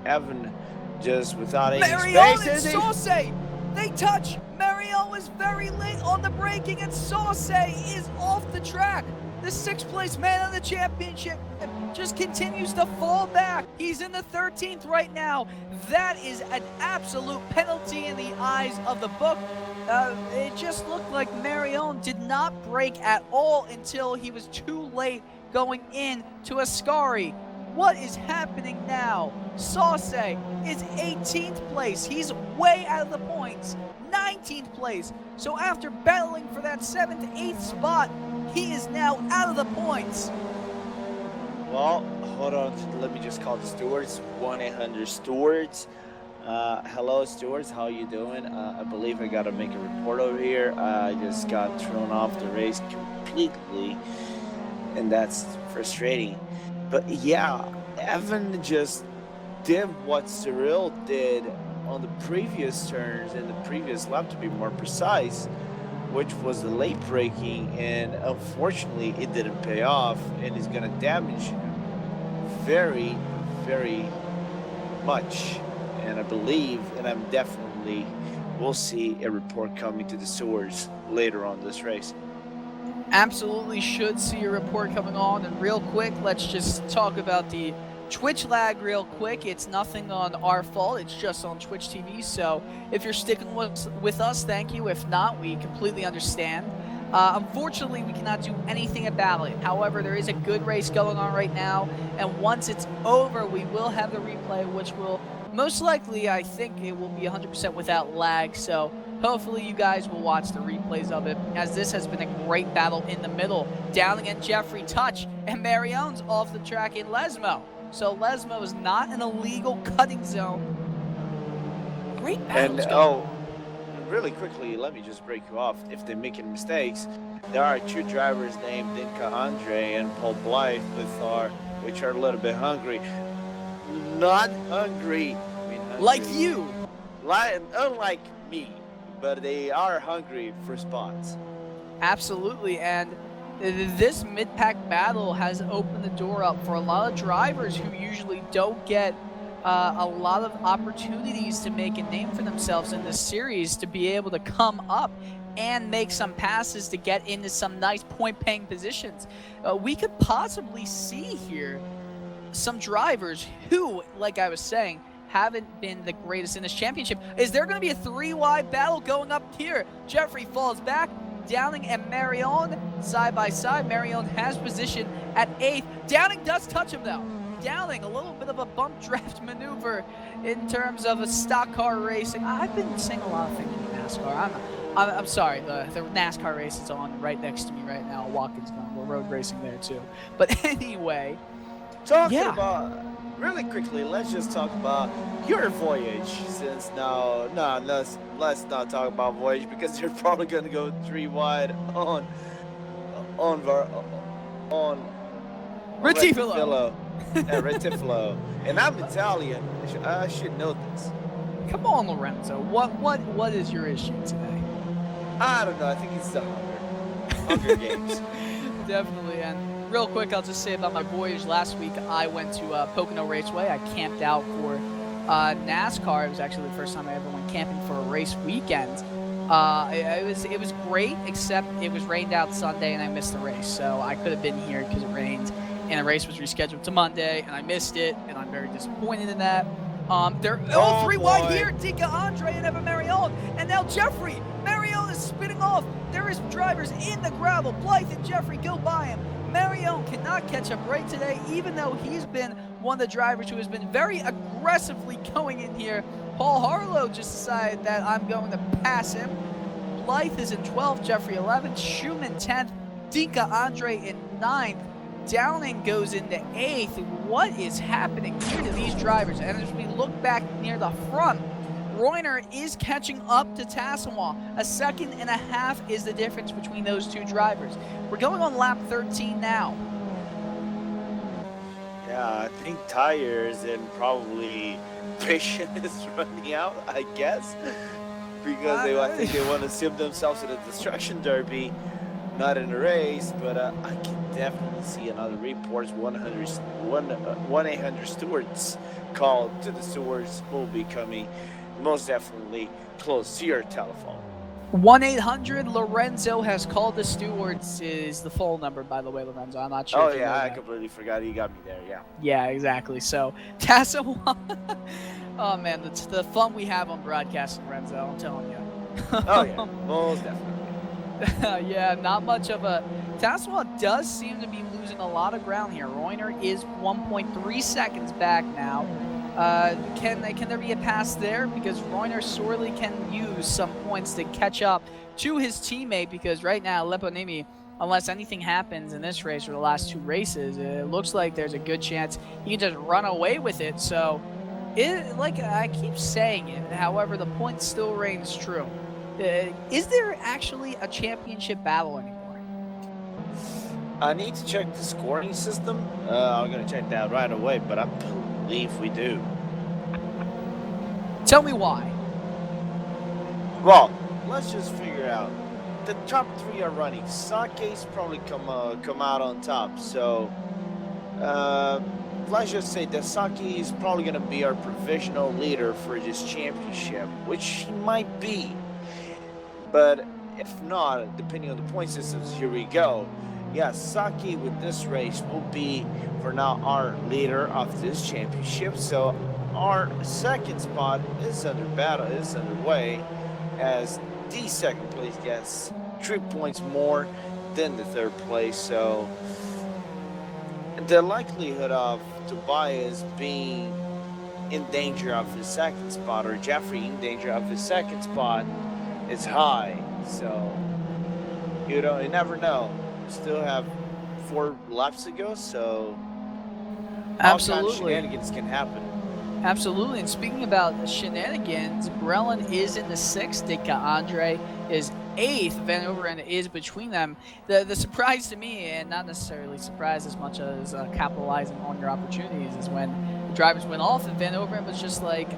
Evan just without any Marion space. And Sauce, they touch. Marion was very late on the braking, and Sauce is off the track. The 6th place man on the championship just continues to fall back. He's in the 13th right now. That is an absolute penalty in the eyes of the book. It just looked like Marion did not brake at all until he was too late going in to Ascari. What is happening now? Sauce is 18th place. He's way out of the points. 19th place. So after battling for that 7th, 8th spot, he is now out of the points. Well, hold on. Let me just call the stewards. 1-800 stewards. Hello, stewards. How you doing? I believe I gotta make a report over here. I just got thrown off the race completely, and that's frustrating. But yeah, Evan just did what Cyril did on the previous turns in the previous lap, to be more precise, which was the late braking, and unfortunately, it didn't pay off, and is gonna damage him very, very much. And I believe, and I'm definitely, we'll see a report coming to the stewards later on this race. Absolutely should see a report coming on. And real quick, let's just talk about the Twitch lag real quick. It's nothing on our fault. It's just on Twitch TV. So if you're sticking with us, thank you. If not, we completely understand. Unfortunately, we cannot do anything about it. However, there is a good race going on right now. And once it's over, we will have the replay, which will most likely, I think it will be 100% without lag. So hopefully you guys will watch the replays of it, as this has been a great battle in the middle. Dowling and Jeffrey touch, and Marion's off the track in Lesmo. So Lesmo is not an illegal cutting zone. Great battle. Really quickly, let me just break you off. If they're making mistakes, there are two drivers named Dinka Andre and Paul Blythe, which are a little bit hungry. Not hungry. I mean, hungry. Like you. Unlike me, but they are hungry for spots. Absolutely, and this mid-pack battle has opened the door up for a lot of drivers who usually don't get a lot of opportunities to make a name for themselves in this series, to be able to come up and make some passes to get into some nice point-paying positions. We could possibly see here some drivers who, like I was saying, haven't been the greatest in this championship. Is there going to be a three-wide battle going up here? Jeffrey falls back. Downing and Marion side by side. Marion has position at 8th. Downing does touch him, though. Downing, a little bit of a bump draft maneuver in terms of a stock car racing. I've been saying a lot of things in NASCAR. I'm sorry, the NASCAR race is on right next to me right now. Watkins Glen. We're road racing there, too. But anyway, Really quickly, let's just talk about your voyage. Since let's not talk about voyage, because you're probably gonna go 3 wide on Retifilo. Retifilo. And I'm Italian. I should know this. Come on, Lorenzo. What is your issue today? I don't know. I think it's the Hunger Games. Definitely. And real quick, I'll just say about my voyage. Last week, I went to Pocono Raceway. I camped out for NASCAR. It was actually the first time I ever went camping for a race weekend. It was great, except it was rained out Sunday and I missed the race. So I could have been here because it rained, and the race was rescheduled to Monday, and I missed it, and I'm very disappointed in that. They're all 3 wide here. Dinka Andre and Eva Marion, and now Jeffrey. Marion is spinning off. There is drivers in the gravel. Blythe and Jeffrey go by him. Marion cannot catch a break today, even though he's been one of the drivers who has been very aggressively going in here. Paul Harlow just decided that I'm going to pass him. Blythe is in 12th, Jeffrey 11th, Schumann 10th, Dinka Andre in 9th. Downing goes into 8th. What is happening here to these drivers? And as we look back near the front, Reuner is catching up to Tassawa. A second and a half is the difference between those two drivers. We're going on lap 13 now. Yeah, I think tires and probably patience is running out, I guess. Because I think they want to sim themselves in a destruction derby, not in a race. But I can definitely see another reports. 1-800 stewards called to the stewards will be coming most definitely close to your telephone. 1-800 Lorenzo has called the stewards is the phone number, by the way, Lorenzo. I'm not sure. Oh yeah, I completely forgot. You got me there. Yeah. Yeah, exactly. So Tassawa. Oh man, the fun we have on broadcasting, Lorenzo. I'm telling you. Oh yeah, most definitely. Yeah, not much of a. Tassawa does seem to be losing a lot of ground here. Reuner is 1.3 seconds back now. Can there be a pass there? Because Reuner sorely can use some points to catch up to his teammate, because right now Leponimi, unless anything happens in this race or the last 2 races, it looks like there's a good chance he can just run away with it. So Like I keep saying it, however, the point still reigns true. Is there actually a championship battle anymore? I need to check the scoring system. I'm gonna check that right away, but I believe we do. Tell me why. Well, let's just figure out. The top 3 are running. Sake's probably come out on top. So let's just say that Sake is probably gonna be our provisional leader for this championship, which he might be. But if not, depending on the point systems, here we go. Yeah, Sake with this race will be for now our leader of this championship. So our second spot is underway, as the second place gets 3 points more than the third place. So the likelihood of Tobias being in danger of his second spot, or Jeffrey in danger of his second spot, is high. So you never know. We still have 4 laps to go, so Absolutely. all kinds of shenanigans can happen. Absolutely. And speaking about shenanigans, Brelin is in the 6th. Dika Andre is 8th. Van Overen is between them. The surprise to me, and not necessarily surprise as much as capitalizing on your opportunities, is when the drivers went off and Van Overen was just like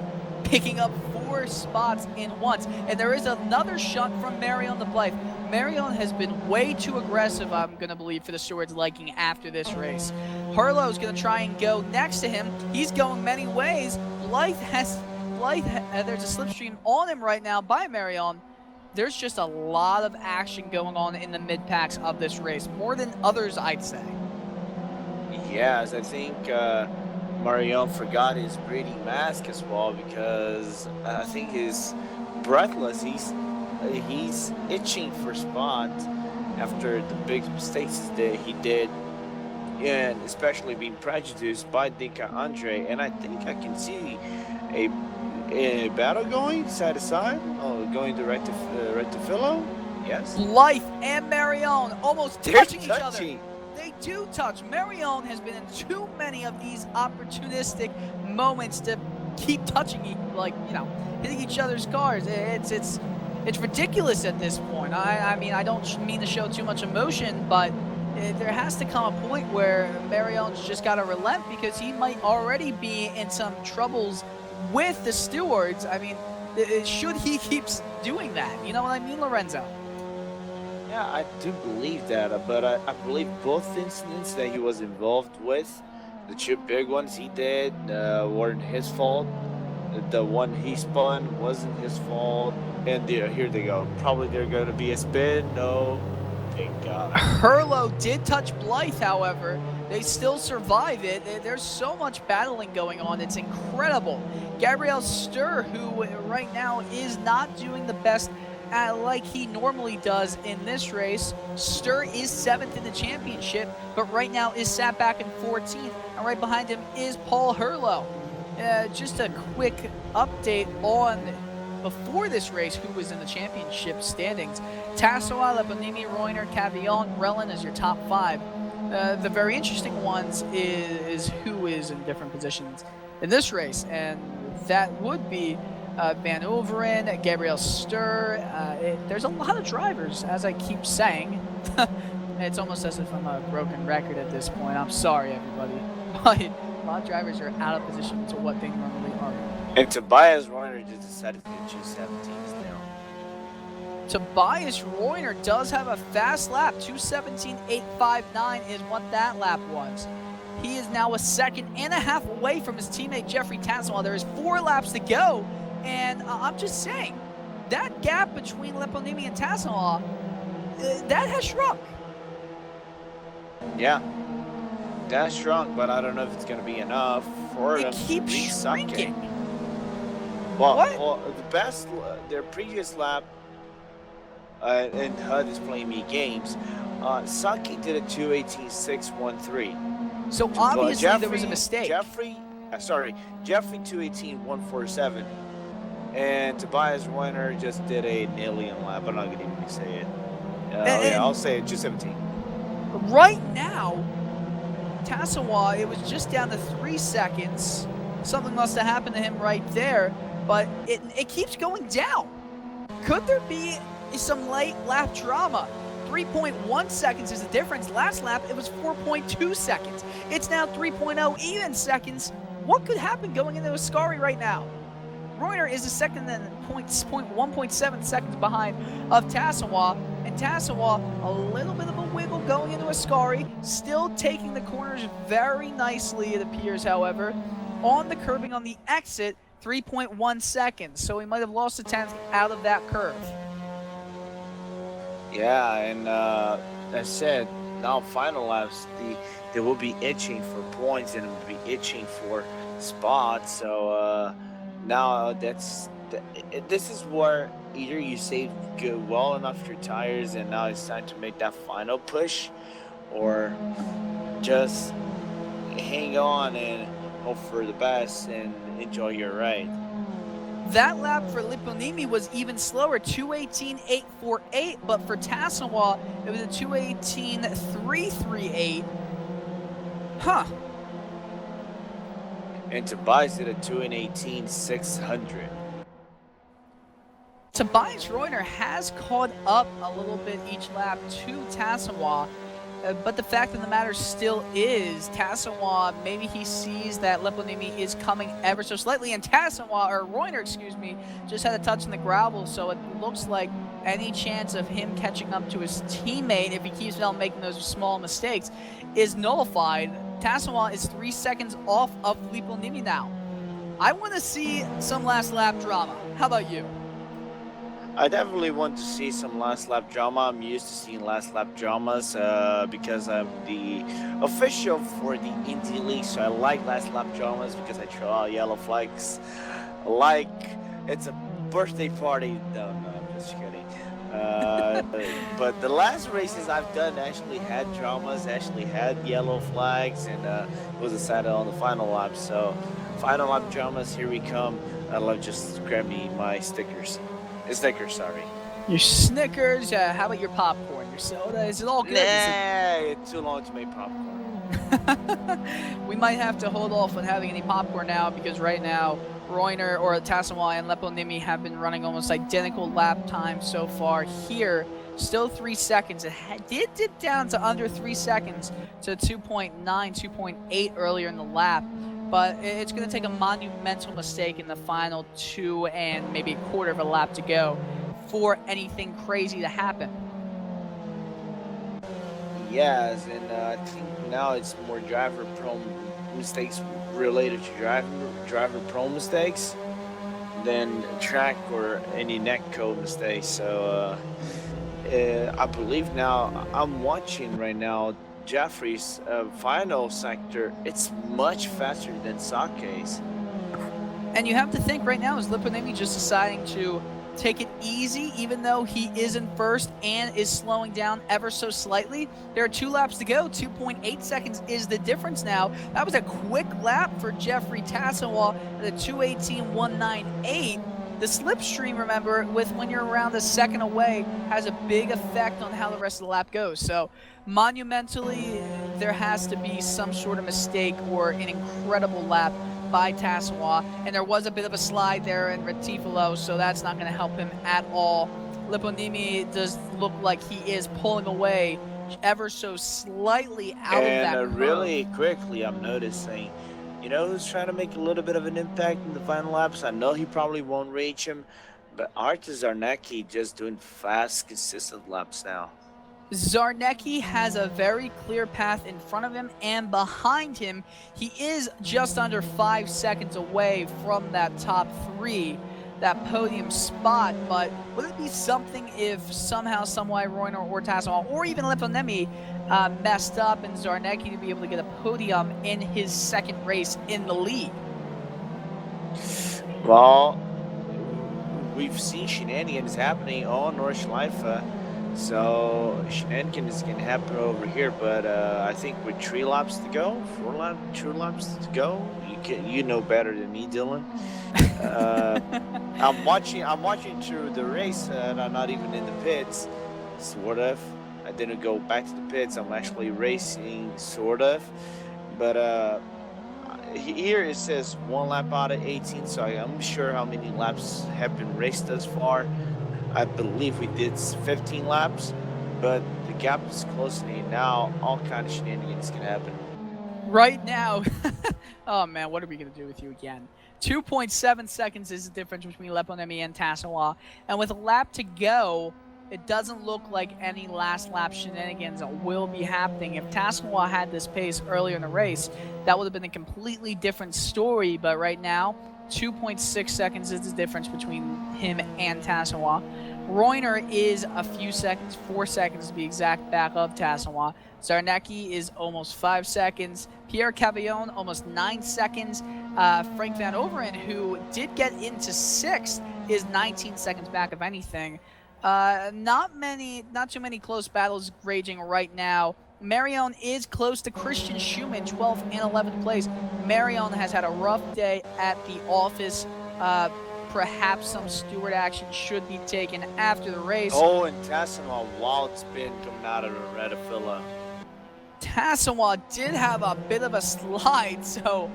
picking up 4 spots in once. And there is another shot from Marion de Blythe. Marion has been way too aggressive, I'm going to believe, for the steward's liking after this race. Harlow's going to try and go next to him. He's going many ways. Blythe, there's a slipstream on him right now by Marion. There's just a lot of action going on in the mid-packs of this race, more than others, I'd say. Yes, I think Marion forgot his breathing mask as well, because I think he's breathless. He's itching for spots after the big mistakes that he did, and especially being prejudiced by Dika Andre. And I think I can see a battle going side to side, going direct to Philo. Yes. Blythe and Marion almost touching each other. They do touch. Marion has been in too many of these opportunistic moments to keep touching, hitting each other's cars. It's ridiculous at this point. I mean, I don't mean to show too much emotion, but there has to come a point where Marion's just got to relent, because he might already be in some troubles with the stewards. I mean, should he keep doing that? You know what I mean, Lorenzo? Yeah, I do believe that, but I believe both incidents that he was involved with, the 2 big ones he did, weren't his fault. The one he spun wasn't his fault. And here they go. Probably they're going to be a spin. No. Thank God. Herlo did touch Blythe, however. They still survive it. There's so much battling going on. It's incredible. Gabriel Stur, who right now is not doing the best like he normally does in this race. Stur is 7th in the championship, but right now is sat back in 14th. And right behind him is Paul Herlo. Just a quick update on before this race who was in the championship standings. Tassoa, Leponimi, Reuner, Cavillon, Brelin is your top 5. The very interesting ones is who is in different positions in this race, and that would be Van Overen, Gabriel Stur. There's a lot of drivers, as I keep saying. It's almost as if I'm a broken record at this point. I'm sorry, everybody. But a lot of drivers are out of position to what they normally are. And Tobias Reuner just decided to choose 17s now. Tobias Reuner does have a fast lap. 2:17.859 is what that lap was. He is now a second and a half away from his teammate Jeffrey Tassoa. There is 4 laps to go, and I'm just saying, that gap between Leponimi and Tassoa, that has shrunk. Yeah, that's shrunk, but I don't know if it's going to be enough for them. It keeps shrinking. Well, their previous lap, and HUD is playing me games, Saki did a 2:18.613. So obviously there was a mistake. Jeffrey 2:18.147, and Tobias Reuner just did a alien lap. I'm not going to even say it. I'll say it, 2:17. Right now, Tassoa, it was just down to 3 seconds something must have happened to him right there, but it keeps going down. Could there be some late lap drama? 3.1 seconds is the difference. Last lap, it was 4.2 seconds. It's now 3.0 even seconds. What could happen going into Ascari right now? Reuner is a second and 1.7 seconds behind of Tassawa, and Tassawa a little bit of a wiggle going into Ascari, still taking the corners very nicely, it appears, however. On the curbing on the exit, 3.1 seconds, so he might have lost a tenth out of that curve. Yeah, and as I said, now final laps, they will be itching for points and will be itching for spots. So now this is where either you save well enough your tires and now it's time to make that final push, or just hang on and hope for the best and enjoy your ride. That lap for Lipponimi was even slower, 2:18.848, but for Tassawa, it was a 2:18.338. Huh. And Tobias did a 2:18.600. Tobias Reuner has caught up a little bit each lap to Tassawa, but the fact of the matter still is Tassawa, maybe he sees that Lipponimi is coming ever so slightly, and Reuner, excuse me, just had a touch in the gravel, so it looks like any chance of him catching up to his teammate, if he keeps on making those small mistakes, is nullified. Tassawa is 3 seconds off of Lipponimi now. I want to see some last lap drama. How about you? I definitely want to see some last lap drama. I'm used to seeing last lap dramas because I'm the official for the Indy League, so I like last lap dramas because I throw out yellow flags like it's a birthday party. No, I'm just kidding. But the last races I've done actually had dramas, actually had yellow flags, and it was decided on the final lap. So final lap dramas, here we come. I love just grab me my stickers. Snickers, sorry. Your Snickers, how about your popcorn, your soda? Is it all good? It's too long to make popcorn. We might have to hold off on having any popcorn now because right now, Reuner or Tassawa and Lipponimi have been running almost identical lap times so far here. Still 3 seconds. It did dip down to under 3 seconds to 2.9, 2.8 earlier in the lap. But it's going to take a monumental mistake in the final 2 and maybe a quarter of a lap to go for anything crazy to happen. Yes, and I think now it's more driver pro mistakes related to driver pro mistakes than track or any neck code mistakes. So I believe now I'm watching right now Jeffrey's final sector. It's much faster than Sake's. And you have to think right now is Lipponimi just deciding to take it easy even though he is in first and is slowing down ever so slightly. There are 2 laps to go. 2.8 seconds is the difference now. That was a quick lap for Jeffrey Tassawa at a 2:18.198. The slipstream, remember, with when you're around a second away, has a big effect on how the rest of the lap goes. So monumentally, there has to be some sort of mistake or an incredible lap by Tassawa. And there was a bit of a slide there in Retifalo, so that's not going to help him at all. Lipponimi does look like he is pulling away ever so slightly out of that curve. And really quickly, I'm noticing, you know who's trying to make a little bit of an impact in the final laps? I know he probably won't reach him, but Artur Zarnecki just doing fast, consistent laps now. Zarnecki has a very clear path in front of him and behind him. He is just under 5 seconds away from that top 3, that podium spot, but would it be something if somehow, someway, Reuner or Tassawa or even Lipponimi messed up and Zarnecki to be able to get a podium in his second race in the league? Well, we've seen shenanigans happening on Nordschleife, so shenanigans can happen over here, but I think with 3 laps to go, 2 laps to go, you know better than me, Dylan. I'm watching through the race, and I'm not even in the pits, sort of. I didn't go back to the pits. I'm actually racing, sort of, but here it says 1 lap out of 18, so I'm sure how many laps have been raced thus far. I believe we did 15 laps, but the gap is closing now. All kind of shenanigans can happen. Right now, oh man, what are we going to do with you again? 2.7 seconds is the difference between Leponemi and Tassawa. And with a lap to go, it doesn't look like any last lap shenanigans will be happening. If Tassawa had this pace earlier in the race, that would have been a completely different story. But right now, 2.6 seconds is the difference between him and Tassawa. Reuner is a few seconds, 4 seconds to be exact, back of Tassawa. Zarnecki is almost 5 seconds. Pierre Cavillon, almost 9 seconds. Frank Van Overen, who did get into 6th, is 19 seconds back, if anything. Not too many close battles raging right now. Marion is close to Christian Schumann, 12th and 11th place. Marion has had a rough day at the office. Perhaps some steward action should be taken after the race. Oh, and Tassawa, wild spin coming out of the Redafilla. Tassawa did have a bit of a slide, so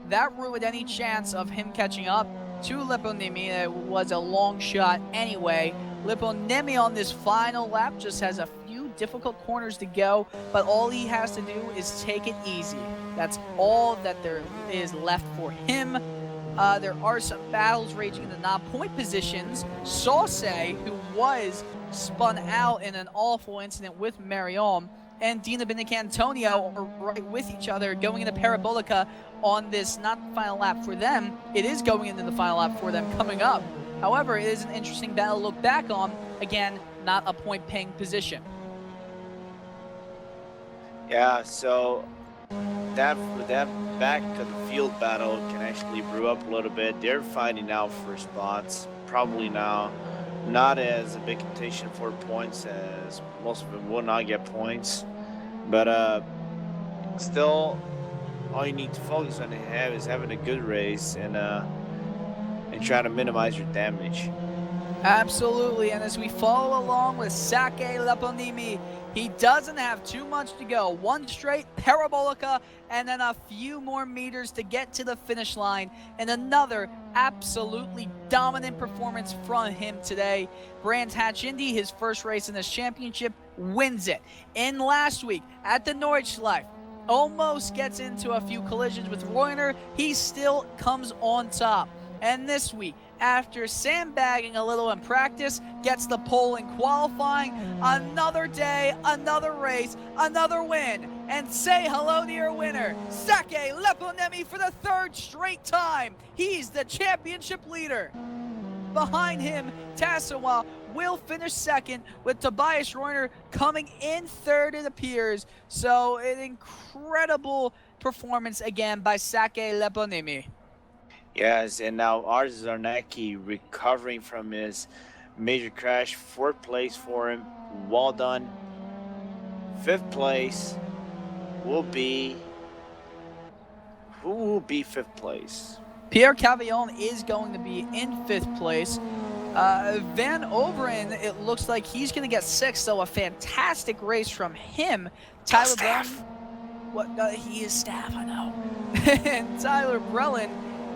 that ruined any chance of him catching up to Leponemi. It was a long shot anyway. Leponemi on this final lap just has a few difficult corners to go, but all he has to do is take it easy. That's all that there is left for him. There are some battles raging in the non-point positions. Sauce, who was spun out in an awful incident with Marion, and Dina Benicantonio are right with each other going into Parabolica on this, not the final lap for them. It is going into the final lap for them coming up. However, it is an interesting battle to look back on. Again, not a point-paying position. Yeah, so that back to the field battle can actually brew up a little bit. They're fighting now for spots. Probably now not as a big contention for points, as most of them will not get points. But still, all you need to focus on is having a good race and try to minimize your damage. Absolutely, and as we follow along with Sake Leponimi, he doesn't have too much to go. One straight Parabolica, and then a few more meters to get to the finish line. And another absolutely dominant performance from him today. Brands Hatch Indy, his first race in this championship, wins it. In last week at the Nordschleife, almost gets into a few collisions with Reuner. He still comes on top. And this week, after sandbagging a little in practice, gets the pole in qualifying. Another day, another race, another win. And say hello to your winner, Sake Leponemi, for the 3rd straight time. He's the championship leader. Behind him, Tassawa will finish 2nd, with Tobias Reuner coming in 3rd, it appears. So an incredible performance again by Sake Leponemi. Yes, and now Ars Zarnecki recovering from his major crash. 4th place for him. Well done. 5th place will be... Who will be 5th place? Pierre Cavillon is going to be in 5th place. Van Overen, it looks like he's going to get 6th, so a fantastic race from him. Tyler Brellin, he is staff, I know. And Tyler Brellin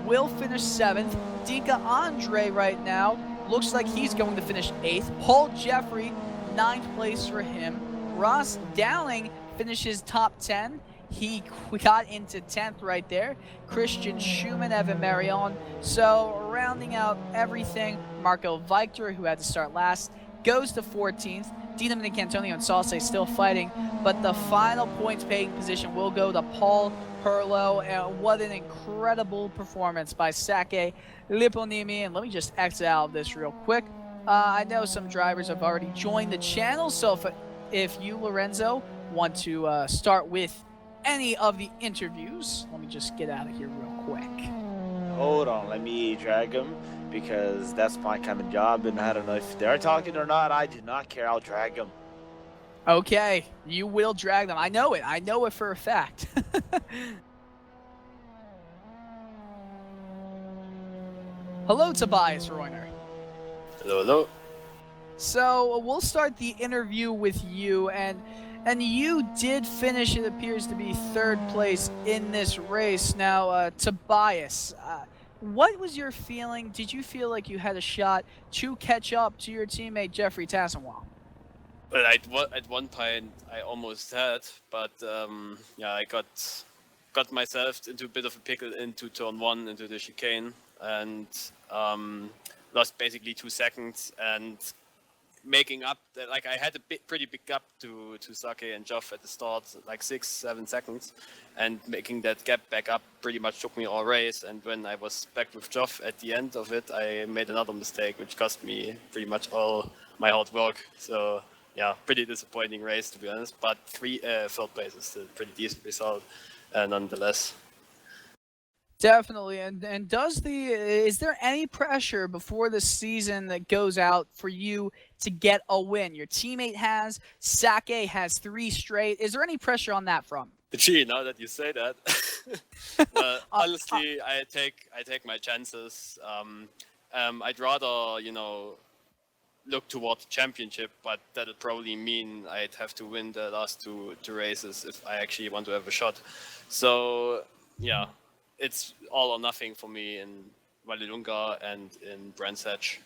will finish 7th. Dika Andre right now looks like he's going to finish 8th. Paul Jeffrey, 9th place for him. Ross Dowling finishes top 10. He got into 10th right there. Christian Schumann, Evan Marion. So rounding out everything, Marco Victor, who had to start last, goes to 14th. Dina Benicantonio and Salse still fighting, but the final points-paying position will go to Paul Perlo. And what an incredible performance by Sake Leponimi. And let me just exit out of this real quick. I know some drivers have already joined the channel, so if you, Lorenzo, want to start with any of the interviews, let me just get out of here real quick. Hold on, let me drag them, because that's my kind of job, and I don't know if they're talking or not. I do not care. I'll drag them. Okay, you will drag them. I know it. I know it for a fact. Hello, Tobias Reuner. Hello, hello. So we'll start the interview with you, and And you did finish, it appears to be third place in this race. Now, Tobias, what was your feeling? Did you feel like you had a shot to catch up to your teammate Jeffrey Tassenwall? Well, at one point I almost had, but yeah, I got myself into a bit of a pickle into turn one, into the chicane, and lost basically 2 seconds. And making up, like I had a pretty big gap to Sake and Joff at the start, like 6-7 seconds, and making that gap back up pretty much took me all race. And when I was back with Joff at the end of it, I made another mistake, which cost me pretty much all my hard work. So yeah, pretty disappointing race to be honest. But third place is still a pretty decent result, nonetheless. Definitely, and is there any pressure before the season that goes out for you to get a win? Your teammate has, Sake has 3 straight. Is there any pressure on that front? Gee, now that you say that, honestly, I take my chances. I'd rather look toward the championship, but that'll probably mean I'd have to win the last two races if I actually want to have a shot. So yeah. It's all or nothing for me in Vallelunga and in Brands Hatch.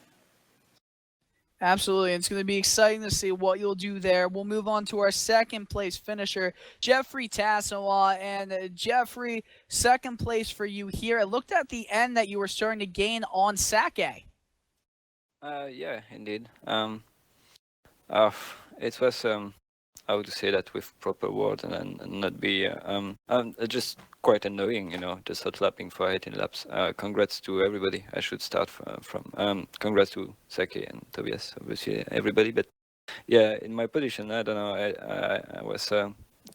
Absolutely. It's going to be exciting to see what you'll do there. We'll move on to our second place finisher, Jeffrey Tassawa. And Jeffrey, second place for you here. I looked at the end that you were starting to gain on Sake. Yeah, indeed. It was how to say that with proper words and not be just quite annoying, just hot lapping for 18 laps. Congrats to everybody. I should start from congrats to Sake and Tobias, obviously everybody. But yeah, in my position, I don't know. I was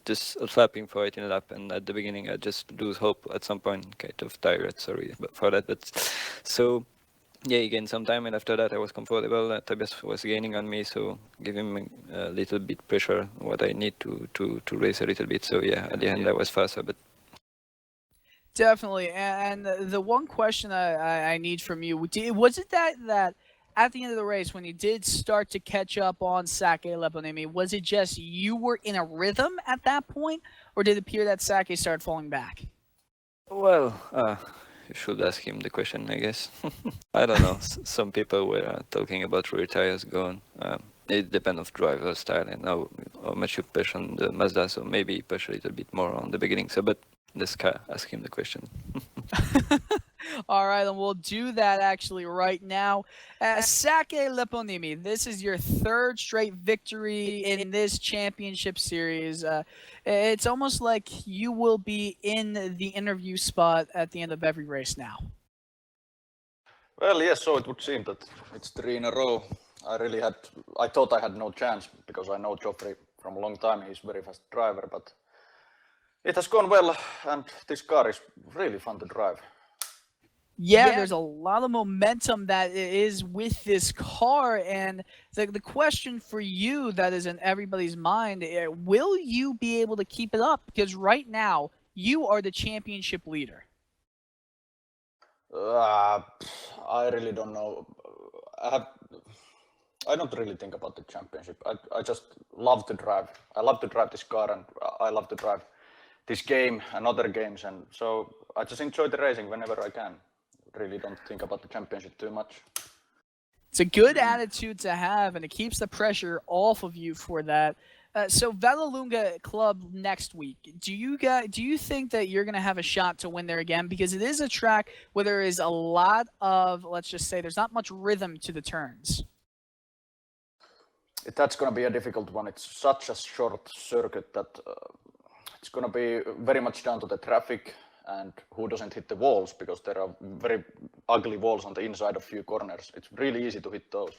just hot lapping for 18 lap, and at the beginning I just lose hope at some point. Kind of tired, sorry for that. But so. Yeah, he gained some time, and after that I was comfortable. Tobias was gaining on me, so give him a little bit pressure, what I need to race a little bit. So yeah, at the end I was faster, but... Definitely, and the one question I need from you, was it that at the end of the race, when you did start to catch up on Sake Leponemi, was it just you were in a rhythm at that point, or did it appear that Sake started falling back? Well, you should ask him the question, I guess. I don't know. Some people were talking about rear tires gone. It depends on driver style and how much you push on the Mazda. So maybe push a little bit more on the beginning. So, but let's ask him the question. All right, and we'll do that actually right now. Sake Leponimi, this is your third straight victory in this championship series. It's almost like you will be in the interview spot at the end of every race now. Well, yes, so it would seem that it's 3 in a row. I thought I had no chance because I know Joffrey from a long time. He's a very fast driver, but it has gone well, and this car is really fun to drive. Yeah, there's a lot of momentum that is with this car, and the question for you that is in everybody's mind, will you be able to keep it up? Because right now, you are the championship leader. I really don't know. I don't really think about the championship. I just love to drive. I love to drive this car, and I love to drive this game and other games, and so I just enjoy the racing whenever I can. Really don't think about the championship too much. It's a good attitude to have, and it keeps the pressure off of you for that. So Vallelunga Club next week. Do you think that you're going to have a shot to win there again? Because it is a track where there is a lot of, let's just say, there's not much rhythm to the turns. That's going to be a difficult one. It's such a short circuit that it's going to be very much down to the traffic and who doesn't hit the walls, because there are very ugly walls on the inside of few corners. It's really easy to hit those.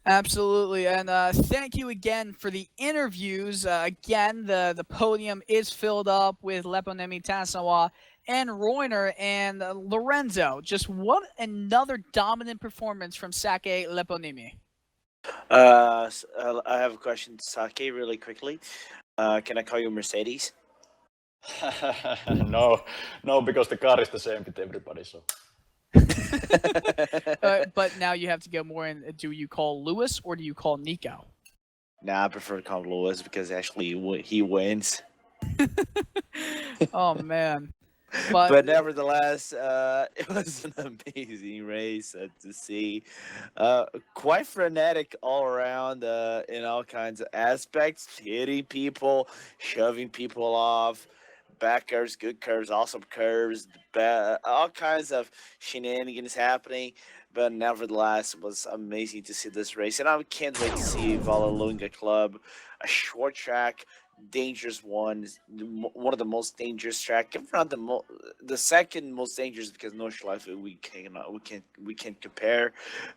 Absolutely, and thank you again for the interviews. Again, the podium is filled up with Leponemi Tassawa and Reuner and Lorenzo. Just what another dominant performance from Sake Leponemi. I have a question to Sake really quickly. Can I call you Mercedes? No, because the car is the same with everybody. So. But now you have to go more in. Do you call Lewis or do you call Nico? Nah, I prefer Carl Lewis because actually he wins. Oh man. But But nevertheless, it was an amazing race to see. Uh, Quite frenetic all around in all kinds of aspects, hitting people, shoving people off, back curves, good curves, awesome curves, all kinds of shenanigans happening. But nevertheless, it was amazing to see this race, and I can't wait to see Vallelunga Club, a short track, dangerous one, one of the most dangerous track, if not the second most dangerous, because no Schleife we can compare,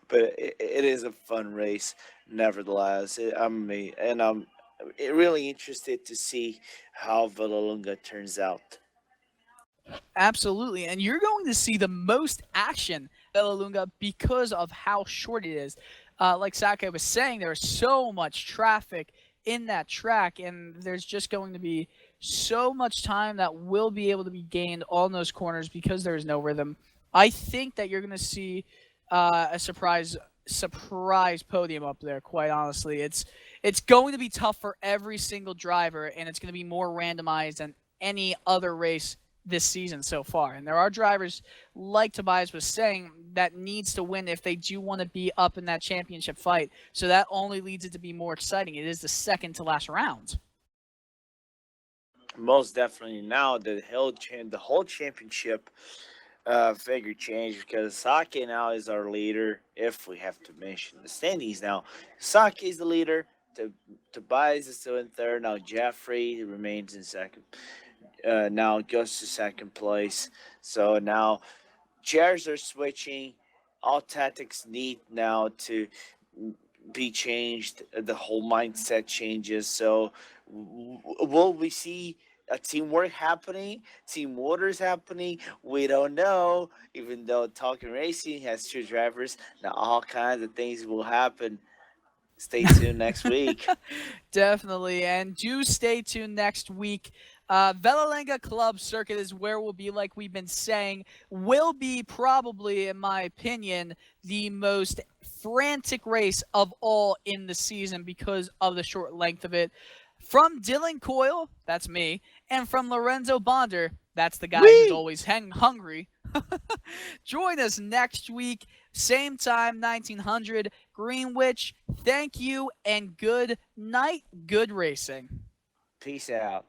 but it is a fun race nevertheless. I'm really interested to see how Vallelunga turns out. absolutely, and you're going to see the most action Bellelunga because of how short it is. Like Sakai was saying, there's so much traffic in that track, and there's just going to be so much time that will be able to be gained on those corners because there is no rhythm. I think that you're going to see a surprise podium up there. Quite honestly, it's going to be tough for every single driver, and it's going to be more randomized than any other race this season so far. And there are drivers, like Tobias was saying, that needs to win if they do want to be up in that championship fight. So that only leads it to be more exciting. It is the second to last round. Most definitely now the whole championship figure change because Sake now is our leader. If we have to mention the standings now, Sake is the leader. Tobias is still in third. Now Jeffrey remains in second. Now goes to second place. So now chairs are switching. All tactics need now to be changed. The whole mindset changes. So will we see a teamwork happening? Team orders happening? We don't know. Even though Talking Racing has two drivers, now all kinds of things will happen. Stay tuned next week. Definitely. And do stay tuned next week. Velalenga Club Circuit is where we'll be, like we've been saying, will be probably, in my opinion, the most frantic race of all in the season because of the short length of it. From Dylan Coyle, that's me, and from Lorenzo Bonder, that's the guy who's Whee! always hungry. Join us next week, same time, 1900, Greenwich. Thank you and good night. Good racing. Peace out.